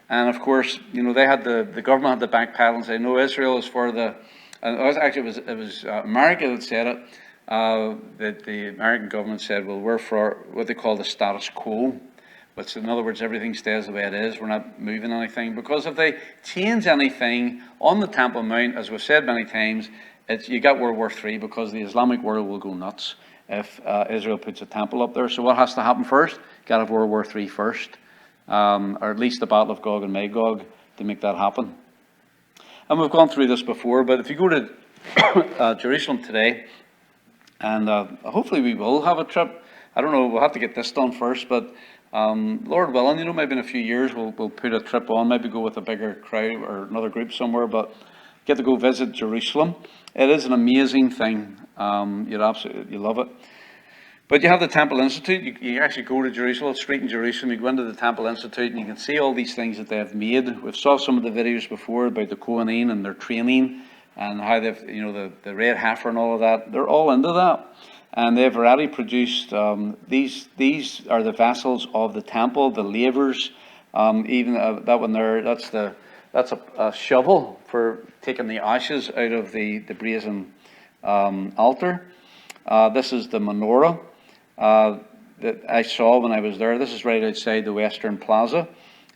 And of course, they had the government had to backpedal and say, no, Israel is for the. And it was America that said it. That the American government said, well, we're for what they call the status quo, which in other words, everything stays the way it is. We're not moving anything, because if they change anything on the Temple Mount, as we've said many times, you got World War III, because the Islamic world will go nuts if Israel puts a temple up there. So what has to happen first? Got to have World War III first, or at least the Battle of Gog and Magog to make that happen. And we've gone through this before, but if you go to Jerusalem today, and hopefully we will have a trip. I don't know, we'll have to get this done first, but Lord willing, maybe in a few years we'll put a trip on, maybe go with a bigger crowd or another group somewhere, but get to go visit Jerusalem. It is an amazing thing. You love it. But you have the Temple Institute. You actually go to Jerusalem, street in Jerusalem, you go into the Temple Institute, and you can see all these things that they have made. We've saw some of the videos before about the Kohanim and their training, and how they've, the red heifer and all of that. They're all into that. And they've already produced, these are the vessels of the temple, the lavers. Even that one there, that's a shovel for taking the ashes out of the brazen altar. This is the menorah that I saw when I was there. This is right outside the Western Plaza.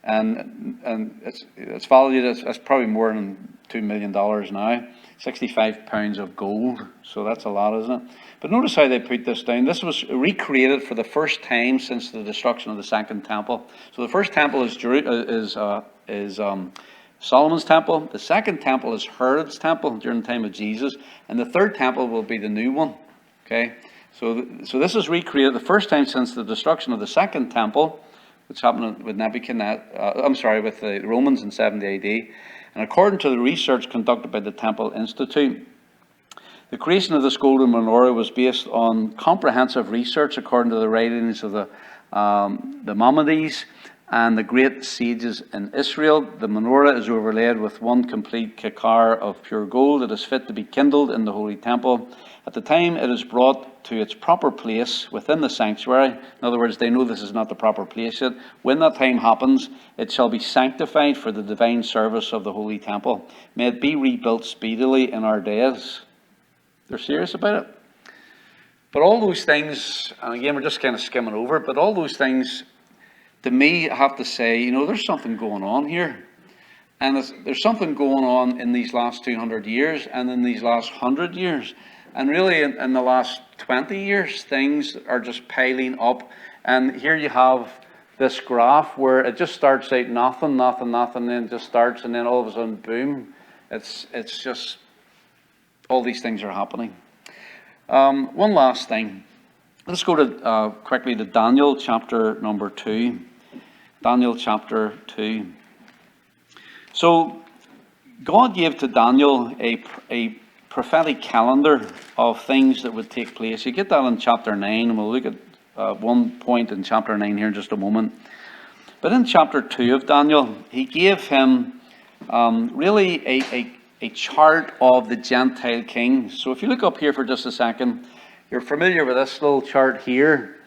And it's valued, it's probably more than $2 million now. 65 pounds of gold. So that's a lot, isn't it? But notice how they put this down. This was recreated for the first time since the destruction of the second temple. So the first temple is Solomon's temple. The second temple is Herod's temple during the time of Jesus. And the third temple will be the new one. Okay? So this is recreated the first time since the destruction of the second temple, which happened with with the Romans in 70 AD. And according to the research conducted by the Temple Institute, the creation of this golden menorah was based on comprehensive research according to the writings of the Maimonides and the great sages in Israel. The menorah is overlaid with one complete kikar of pure gold that is fit to be kindled in the holy temple. At the time it is brought to its proper place within the sanctuary. In other words, they know this is not the proper place yet. When that time happens, it shall be sanctified for the divine service of the holy temple. May it be rebuilt speedily in our days. They're serious about it. But all those things, and again, we're just kind of skimming over it, but all those things, to me, I have to say, there's something going on here. And there's something going on in these last 200 years and in these last 100 years. And really, in the last 20 years, things are just piling up. And here you have this graph where it just starts out nothing, and then it just starts, and then all of a sudden, boom. It's just, all these things are happening. One last thing. Let's go to quickly to Daniel chapter number 2. Daniel chapter 2. So, God gave to Daniel a prophetic calendar of things that would take place. You get that in chapter 9, and we'll look at one point in chapter 9 here in just a moment. But in chapter 2 of Daniel, he gave him really a chart of the Gentile kings. So if you look up here for just a second, you're familiar with this little chart here.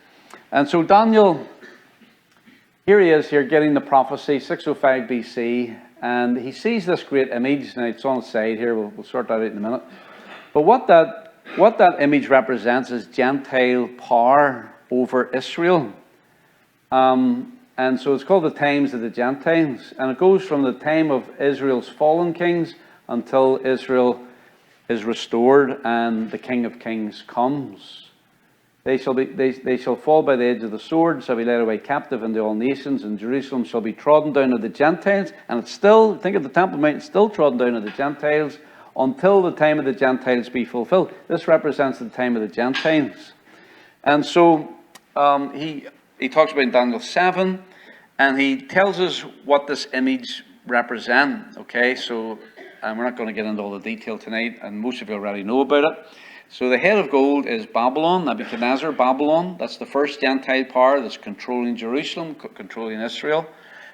And so Daniel here he is here getting the prophecy, 605 BC, and he sees this great image. Now it's on the side here. We'll sort that out in a minute. But what that image represents is Gentile power over Israel. And so it's called the times of the Gentiles. And it goes from the time of Israel's fallen kings until Israel is restored and the King of Kings comes. They shall fall by the edge of the sword, shall be led away captive into all nations, and Jerusalem shall be trodden down of the Gentiles. And it's still, think of the Temple Mount, it's still trodden down of the Gentiles until the time of the Gentiles be fulfilled. This represents the time of the Gentiles. And so he talks about in Daniel 7, and he tells us what this image represents. Okay, so we're not going to get into all the detail tonight, and most of you already know about it. So the head of gold is Babylon, Nebuchadnezzar, Babylon. That's the first Gentile power that's controlling Jerusalem, controlling Israel.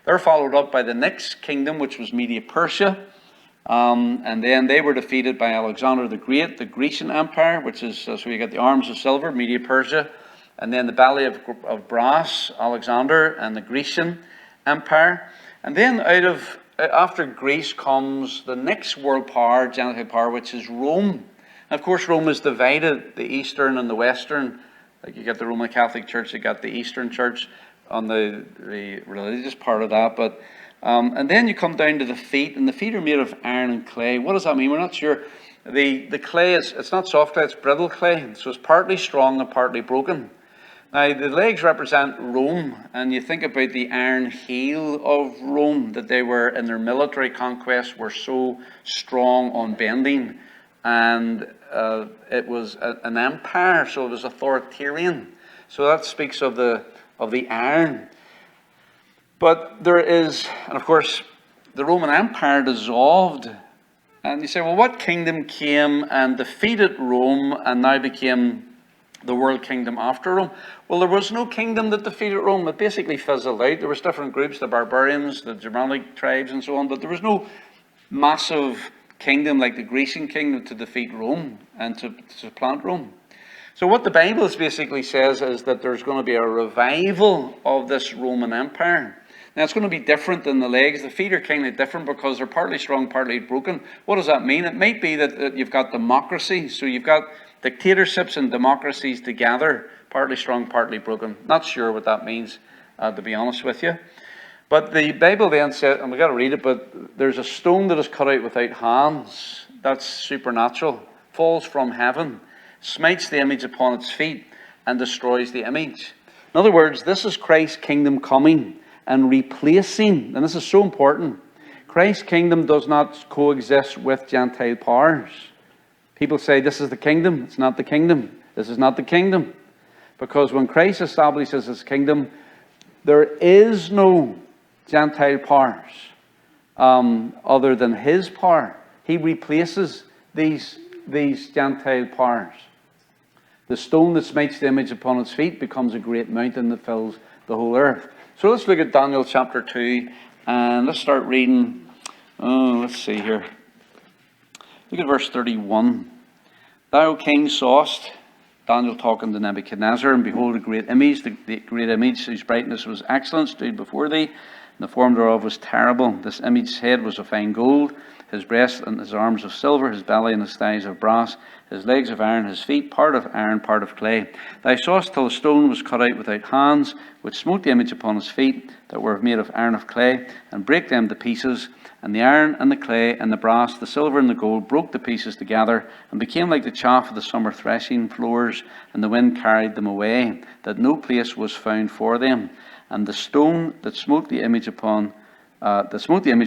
They're followed up by the next kingdom, which was Media-Persia. And then they were defeated by Alexander the Great, the Grecian Empire, which is, so you get the arms of silver, Media-Persia. And then the belly of brass, Alexander, and the Grecian Empire. And then after Greece comes the next world power, Gentile power, which is Rome. And of course, Rome is divided, the Eastern and the Western. Like you got the Roman Catholic Church, you got the Eastern Church on the religious part of that. But and then you come down to the feet, and the feet are made of iron and clay. What does that mean? We're not sure. The clay it's not soft clay, it's brittle clay. So it's partly strong and partly broken. Now, the legs represent Rome, and you think about the iron heel of Rome, that they were, in their military conquest, were so strong, unbending, and it was an empire, so it was authoritarian. So that speaks of the iron. But there is, and of course, the Roman Empire dissolved, and you say, well, what kingdom came and defeated Rome and now became the world kingdom after Rome? Well, there was no kingdom that defeated Rome. It basically fizzled out. There was different groups, the barbarians, the Germanic tribes, and so on, but there was no massive kingdom like the Grecian kingdom to defeat Rome and to supplant Rome. So what the Bible basically says is that there's going to be a revival of this Roman Empire. Now, it's going to be different than the legs. The feet are kind of different because they're partly strong, partly broken. What does that mean? It might be that you've got democracy. So you've got dictatorships and democracies together, partly strong, partly broken. Not sure what that means, to be honest with you. But the Bible then said, and we've got to read it, but there's a stone that is cut out without hands. That's supernatural. Falls from heaven, smites the image upon its feet, and destroys the image. In other words, this is Christ's kingdom coming and replacing, and this is so important, Christ's kingdom does not coexist with Gentile powers. People say this is the kingdom. It's not the kingdom. This is not the kingdom. Because when Christ establishes his kingdom, there is no Gentile powers other than his power. He replaces these Gentile powers. The stone that smites the image upon its feet becomes a great mountain that fills the whole earth. So let's look at Daniel chapter 2, and let's start reading. Let's see here. Look at verse 31. Thou, king, sawest, Daniel talking to Nebuchadnezzar, and behold, a great image, the great image whose brightness was excellent, stood before thee, and the form thereof was terrible. This image's head was of fine gold, his breast and his arms of silver, his belly and his thighs of brass, his legs of iron, his feet part of iron, part of clay. Thou sawest till the stone was cut out without hands, which smote the image upon his feet, that were made of iron of clay, and brake them to pieces. And the iron and the clay and the brass, the silver and the gold broke the pieces together, and became like the chaff of the summer threshing floors, and the wind carried them away, that no place was found for them. And the stone that smote the image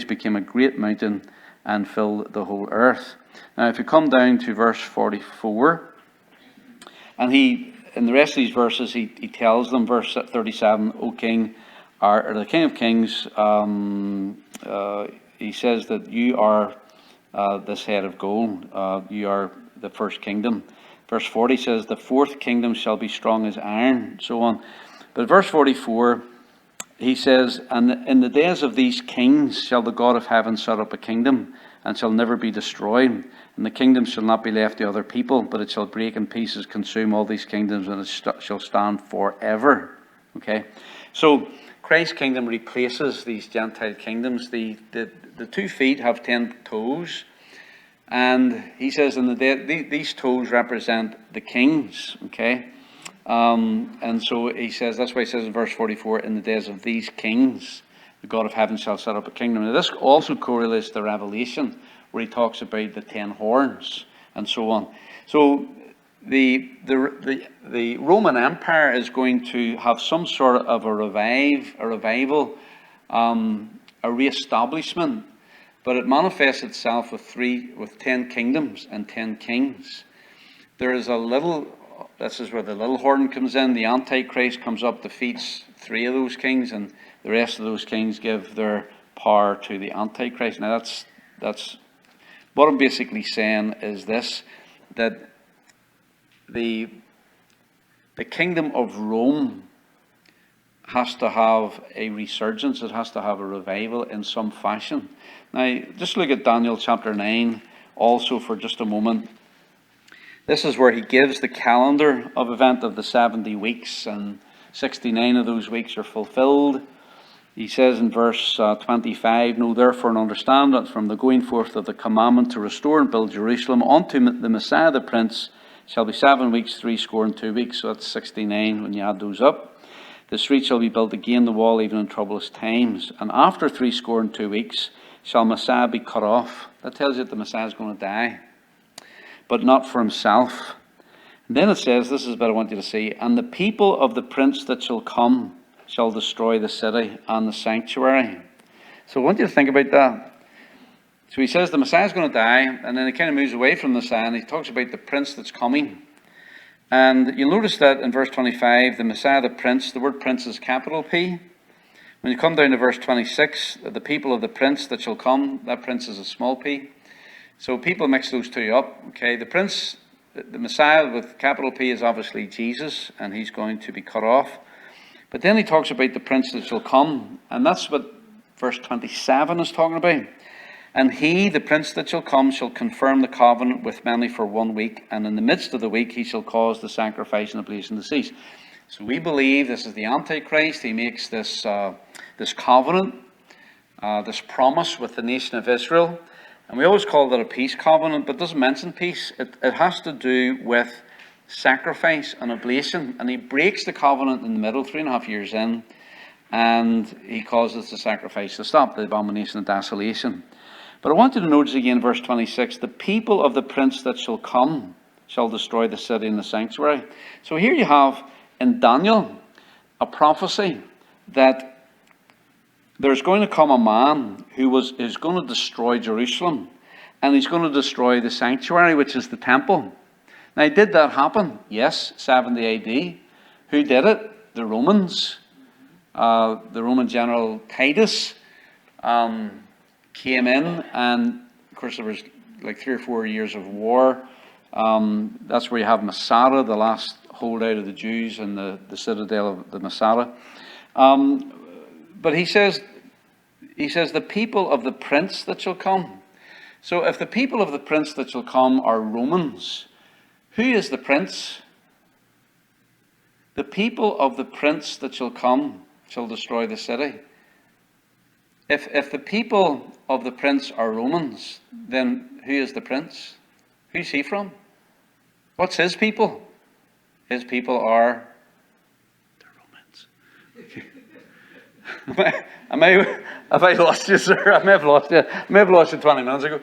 became a great mountain, and filled the whole earth. Now, if you come down to verse 44, and in the rest of these verses, he tells them, verse 37, O King, or the King of Kings, he says that you are this head of gold. You are the first kingdom. Verse 40 says, the fourth kingdom shall be strong as iron, so on. But verse 44, he says, and in the days of these kings shall the God of heaven set up a kingdom, and shall never be destroyed. And the kingdom shall not be left to other people, but it shall break in pieces, consume all these kingdoms, and it shall stand forever. Okay, so Christ's kingdom replaces these Gentile kingdoms. The 2 feet have 10 toes, and he says in the day, these toes represent the kings. Okay, and so he says, that's why he says in verse 44, in the days of these kings, the God of heaven shall set up a kingdom. Now this also correlates to Revelation, where he talks about the 10 horns and so on. So the Roman Empire is going to have some sort of a revival, a re-establishment, but it manifests itself with 10 kingdoms and 10 kings. There is this is where the little horn comes in. The Antichrist comes up, defeats 3 of those kings, and the rest of those kings give their power to the Antichrist. Now that's what I'm basically saying is this, that the kingdom of Rome has to have a resurgence. It has to have a revival in some fashion. Now, just look at Daniel chapter 9 also for just a moment. This is where he gives the calendar of event of the 70 weeks, and 69 of those weeks are fulfilled. He says in verse 25, know therefore and understand that from the going forth of the commandment to restore and build Jerusalem unto the Messiah the Prince shall be 7 weeks, 62 weeks. So that's 69 when you add those up. The street shall be built again, the wall even in troublous times. And after 62 weeks shall Messiah be cut off. That tells you that the Messiah is going to die, but not for himself. And then it says, this is a bit I want you to see, and the people of the prince that shall come shall destroy the city and the sanctuary. So I want you to think about that. So he says the Messiah is going to die, and then he kind of moves away from the Messiah, and he talks about the prince that's coming. And you'll notice that in verse 25, the Messiah, the prince, the word prince is capital P. When you come down to verse 26, the people of the prince that shall come, that prince is a small p. So people mix those two up. Okay, the prince, the Messiah with capital P is obviously Jesus, and he's going to be cut off. But then he talks about the prince that shall come, and that's what verse 27 is talking about. And he, the prince that shall come, shall confirm the covenant with many for 1 week, and in the midst of the week he shall cause the sacrifice and oblation to cease. So we believe this is the Antichrist. He makes this covenant, this promise with the nation of Israel. And we always call that a peace covenant, but it doesn't mention peace. It has to do with sacrifice and oblation. And he breaks the covenant in the middle, 3.5 years in, and he causes the sacrifice to stop, the abomination of desolation. But I want you to notice again, verse 26, the people of the prince that shall come shall destroy the city and the sanctuary. So here you have in Daniel a prophecy that there's going to come a man who is going to destroy Jerusalem, and he's going to destroy the sanctuary, which is the temple. Now, did that happen? Yes, 70 AD. Who did it? The Romans. The Roman general Titus came in, and of course there was like 3 or 4 years of war. That's where you have Masada, the last holdout of the Jews, in the citadel of the Masada. But he says the people of the prince that shall come. So if the people of the prince that shall come are Romans, who is the prince? The people of the prince that shall come shall destroy the city. If the people of the prince are Romans, then who is the prince? Who's he from? What's his people? His people are the Romans. Have I lost you, sir? I may have lost you. I may have lost you 20 minutes ago.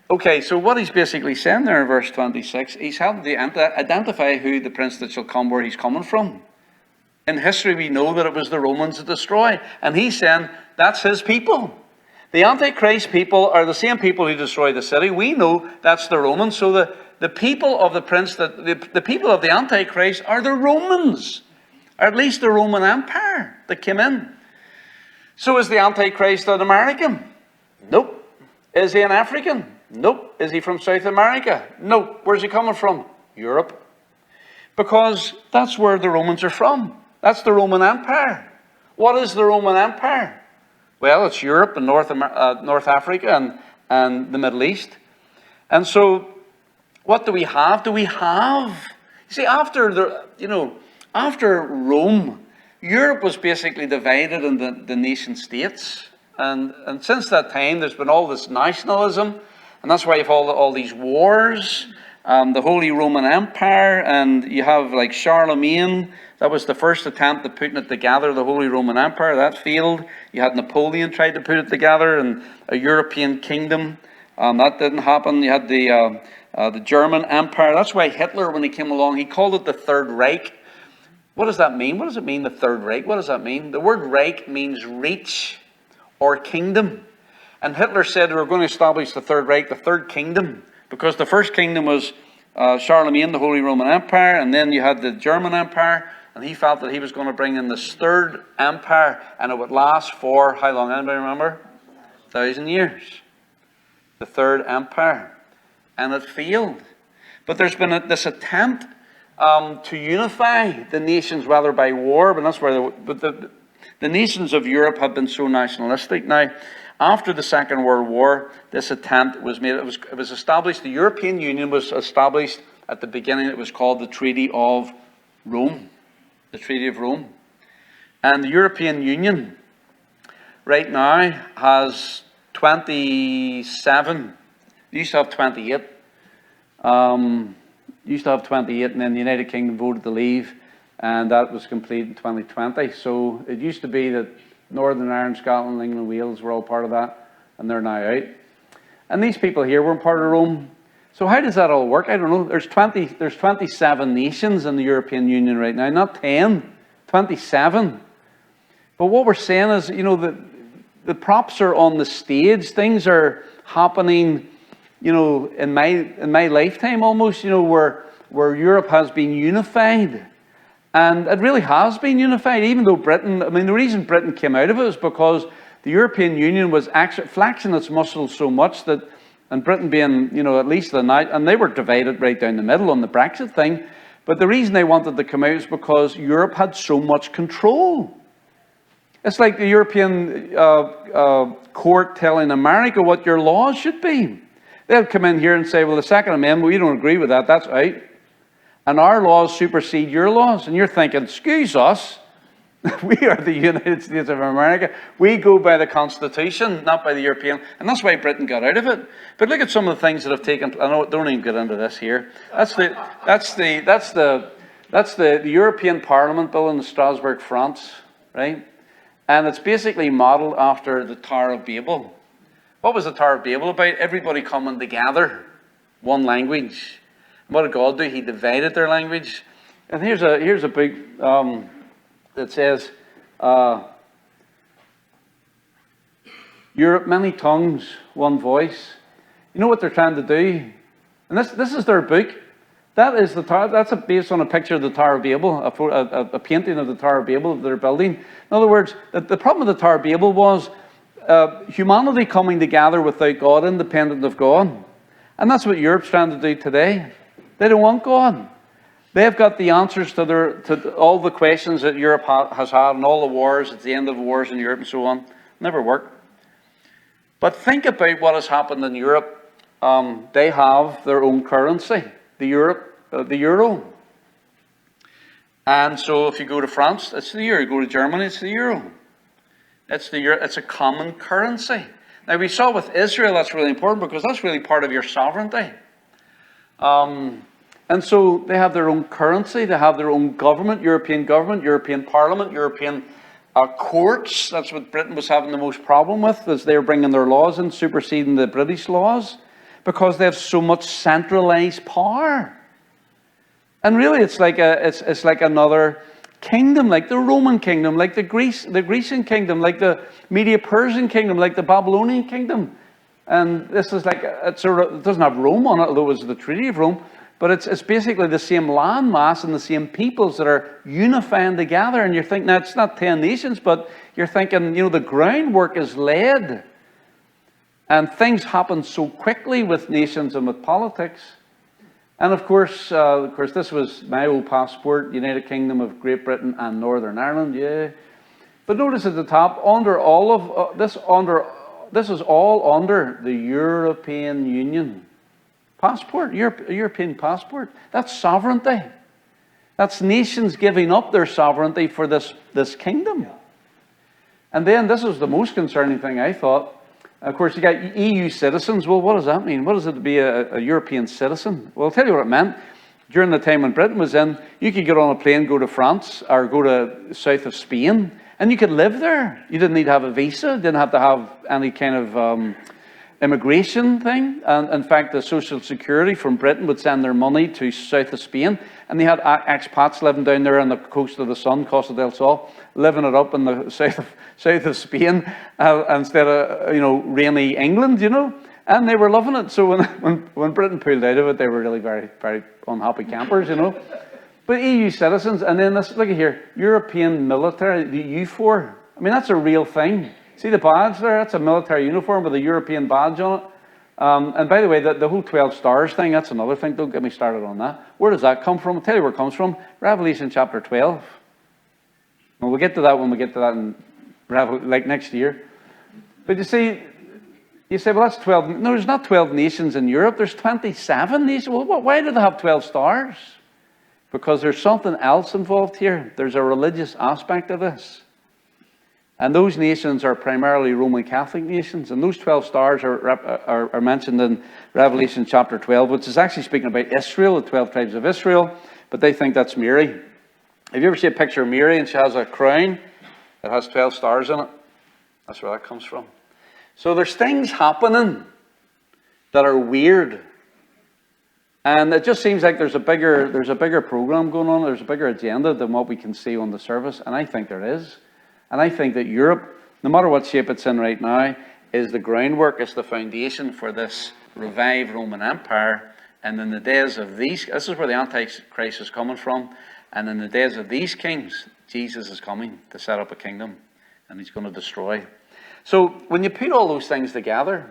Okay, so what he's basically saying there in verse 26, he's having to identify who the prince that shall come, where he's coming from. In history, we know that it was the Romans that destroyed. And he's saying that's his people. The Antichrist people are the same people who destroy the city. We know that's the Romans. So the people of the prince, the people of the Antichrist are the Romans. Or at least the Roman Empire that came in. So is the Antichrist an American? Nope. Is he an African? Nope. Is he from South America? Nope. Where's he coming from? Europe. Because that's where the Romans are from. That's the Roman Empire. What is the Roman Empire? Well, it's Europe and North Africa and the Middle East. And so, what do we have? You see, after Rome, Europe was basically divided into the nation states. And since that time, there's been all this nationalism. And that's why you have all these wars. The Holy Roman Empire. And you have like Charlemagne. That was the first attempt at putting it together, the Holy Roman Empire. That failed. You had Napoleon tried to put it together, and a European kingdom. That didn't happen. You had the German Empire. That's why Hitler, when he came along, he called it the Third Reich. What does that mean? What does it mean, the Third Reich? What does that mean? The word Reich means reach or kingdom. And Hitler said we were going to establish the Third Reich, the Third Kingdom, because the first kingdom was Charlemagne, the Holy Roman Empire, and then you had the German Empire. And he felt that he was going to bring in this Third Empire, and it would last for, how long, anybody remember? 1,000 years. The Third Empire. And it failed. But there's been this attempt to unify the nations, whether by war, but that's where the nations of Europe have been so nationalistic. Now, after the Second World War, this attempt was made. It was established, the European Union was established at the beginning. It was called the Treaty of Rome. The Treaty of Rome. And the European Union right now has 27. They used to have 28. Used to have 28, and then the United Kingdom voted to leave, and that was complete in 2020. So it used to be that Northern Ireland, Scotland, England, and Wales were all part of that, and they're now out. And these people here weren't part of Rome. So how does that all work? I don't know. There's 27 nations in the European Union right now, not 10, 27. But what we're saying is, you know, the props are on the stage. Things are happening, you know, in my lifetime almost, you know, where Europe has been unified. And it really has been unified, even though Britain, I mean, the reason Britain came out of it is because the European Union was actually flexing its muscles so much that, and Britain being, you know, at least the night, and they were divided right down the middle on the Brexit thing. But the reason they wanted to come out is because Europe had so much control. It's like the European court telling America what your laws should be. They'll come in here and say, well, the Second Amendment, we don't agree with that, that's out. And our laws supersede your laws. And you're thinking, excuse us, we are the United States of America. We go by the Constitution, not by the European. And that's why Britain got out of it. But look at some of the things that have taken. I don't even get into this here. That's the European Parliament bill in Strasbourg, France, right? And it's basically modelled after the Tower of Babel. What was the Tower of Babel about? Everybody coming together, one language. And what did God do? He divided their language. And here's a big that says, Europe, many tongues, one voice. You know what they're trying to do? And this is their book. That is the tower. That's based on a picture of the Tower of Babel, a painting of the Tower of Babel that they're building. In other words, the problem with the Tower of Babel was humanity coming together without God, independent of God. And that's what Europe's trying to do today. They don't want God. They've got the answers to all the questions that Europe has had and all the wars, at the end of the wars in Europe and so on. Never worked. But think about what has happened in Europe. They have their own currency, the euro. And so if you go to France, it's the euro. You go to Germany, it's the euro. It's a common currency. Now we saw with Israel, that's really important because that's really part of your sovereignty. And so they have their own currency, they have their own government, European Parliament, European courts. That's what Britain was having the most problem with, as they were bringing their laws in, superseding the British laws, because they have so much centralized power. And really it's like another kingdom, like the Roman kingdom, like the Grecian kingdom, like the Medo-Persian kingdom, like the Babylonian kingdom. And this is like, it doesn't have Rome on it, although it was the Treaty of Rome, but it's basically the same landmass and the same peoples that are unifying together. And you're thinking, now it's not 10 nations, but you're thinking, you know, the groundwork is laid. And things happen so quickly with nations and with politics. And of course, this was my old passport, United Kingdom of Great Britain and Northern Ireland, yeah. But notice at the top, under all of this is all under the European Union passport, European passport. That's sovereignty. That's nations giving up their sovereignty for this kingdom. And then this was the most concerning thing, I thought. Of course, you got EU citizens. Well, what does that mean? What does it to be a European citizen? Well, I'll tell you what it meant. During the time when Britain was in, you could get on a plane, go to France, or go to south of Spain, and you could live there. You didn't need to have a visa. Didn't have to have any kind of immigration thing. And in fact, the Social Security from Britain would send their money to south of Spain, and they had expats living down there on the coast of the sun, Costa del Sol, living it up in the south of Spain instead of rainy England, and they were loving it. So when Britain pulled out of it, they were really very, very unhappy campers, But EU citizens, and then this, look at here, European military, the U4. I mean, that's a real thing. See the badge there? That's a military uniform with a European badge on it. And by the way, the whole 12 stars thing, that's another thing. Don't get me started on that. Where does that come from? I'll tell you where it comes from. Revelation chapter 12. Well, we'll get to that when we get to that in next year. But you say, well, that's 12. No, there's not 12 nations in Europe. There's 27 nations. Well, why do they have 12 stars? Because there's something else involved here. There's a religious aspect of this. And those nations are primarily Roman Catholic nations. And those 12 stars are mentioned in Revelation chapter 12, which is actually speaking about Israel, the 12 tribes of Israel. But they think that's Mary. Have you ever seen a picture of Mary and she has a crown that has 12 stars in it? That's where that comes from. So there's things happening that are weird. And it just seems like there's a bigger program going on. There's a bigger agenda than what we can see on the surface. And I think there is. And I think that Europe, no matter what shape it's in right now, is the groundwork, is the foundation for this revived Roman Empire. And in the days of this is where the Antichrist is coming from. And in the days of these kings, Jesus is coming to set up a kingdom. And he's going to destroy. So when you put all those things together,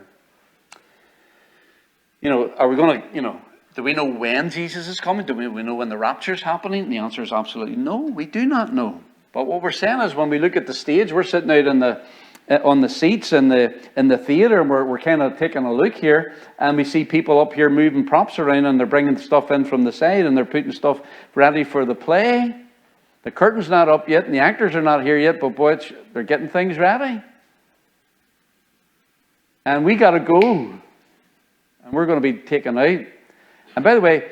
are we going to, do we know when Jesus is coming? Do we know when the rapture is happening? And the answer is absolutely no, we do not know. But what we're saying is when we look at the stage, we're sitting out on the seats in the theatre, and we're kind of taking a look here, and we see people up here moving props around, and they're bringing stuff in from the side, and they're putting stuff ready for the play. The curtain's not up yet, and the actors are not here yet, but boy, they're getting things ready. And we got to go, and we're going to be taken out. And by the way,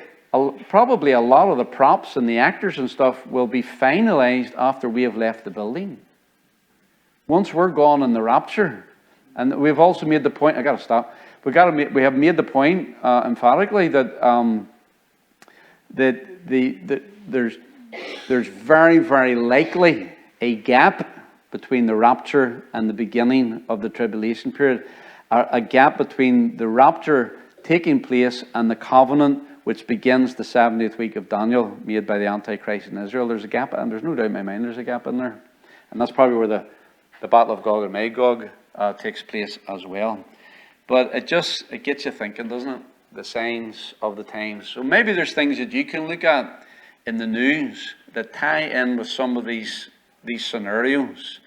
probably a lot of the props and the actors and stuff will be finalized after we have left the building. Once we're gone in the rapture. And we've also made the point, I got to stop. We have made the point emphatically that there's very, very likely a gap between the rapture and the beginning of the tribulation period. A gap between the rapture taking place and the covenant which begins the 70th week of Daniel, made by the Antichrist in Israel. There's a gap, and there's no doubt in my mind there's a gap in there. And that's probably where the battle of Gog and Magog takes place as well. But it gets you thinking, doesn't it? The signs of the times. So maybe there's things that you can look at in the news that tie in with some of these scenarios.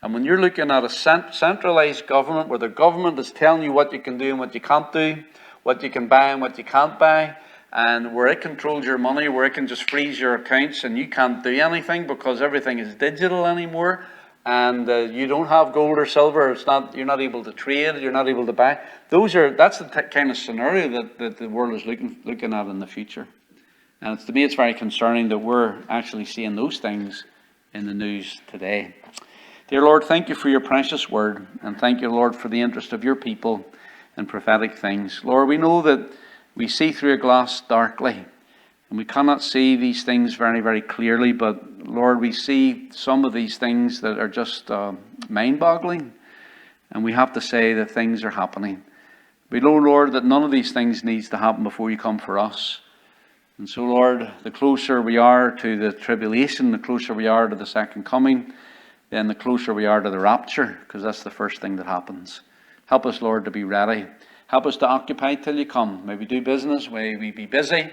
And when you're looking at a centralized government, where the government is telling you what you can do and what you can't do, what you can buy and what you can't buy, and where it controls your money, where it can just freeze your accounts and you can't do anything because everything is digital anymore, and you don't have gold or silver, you're not able to trade, you're not able to buy. That's the kind of scenario that the world is looking at in the future. And to me, it's very concerning that we're actually seeing those things in the news today. Dear Lord, thank you for your precious word, and thank you, Lord, for the interest of your people in prophetic things. Lord, we know that we see through a glass darkly, and we cannot see these things very, very clearly, but Lord, we see some of these things that are just mind-boggling, and we have to say that things are happening. We know, Lord, that none of these things needs to happen before you come for us. And so, Lord, the closer we are to the tribulation, the closer we are to the second coming, then the closer we are to the rapture, because that's the first thing that happens. Help us, Lord, to be ready. Help us to occupy till you come. May we do business, may we be busy,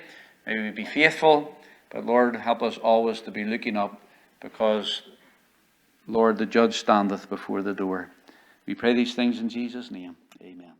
may we be faithful. But Lord, help us always to be looking up, because, Lord, the judge standeth before the door. We pray these things in Jesus' name. Amen.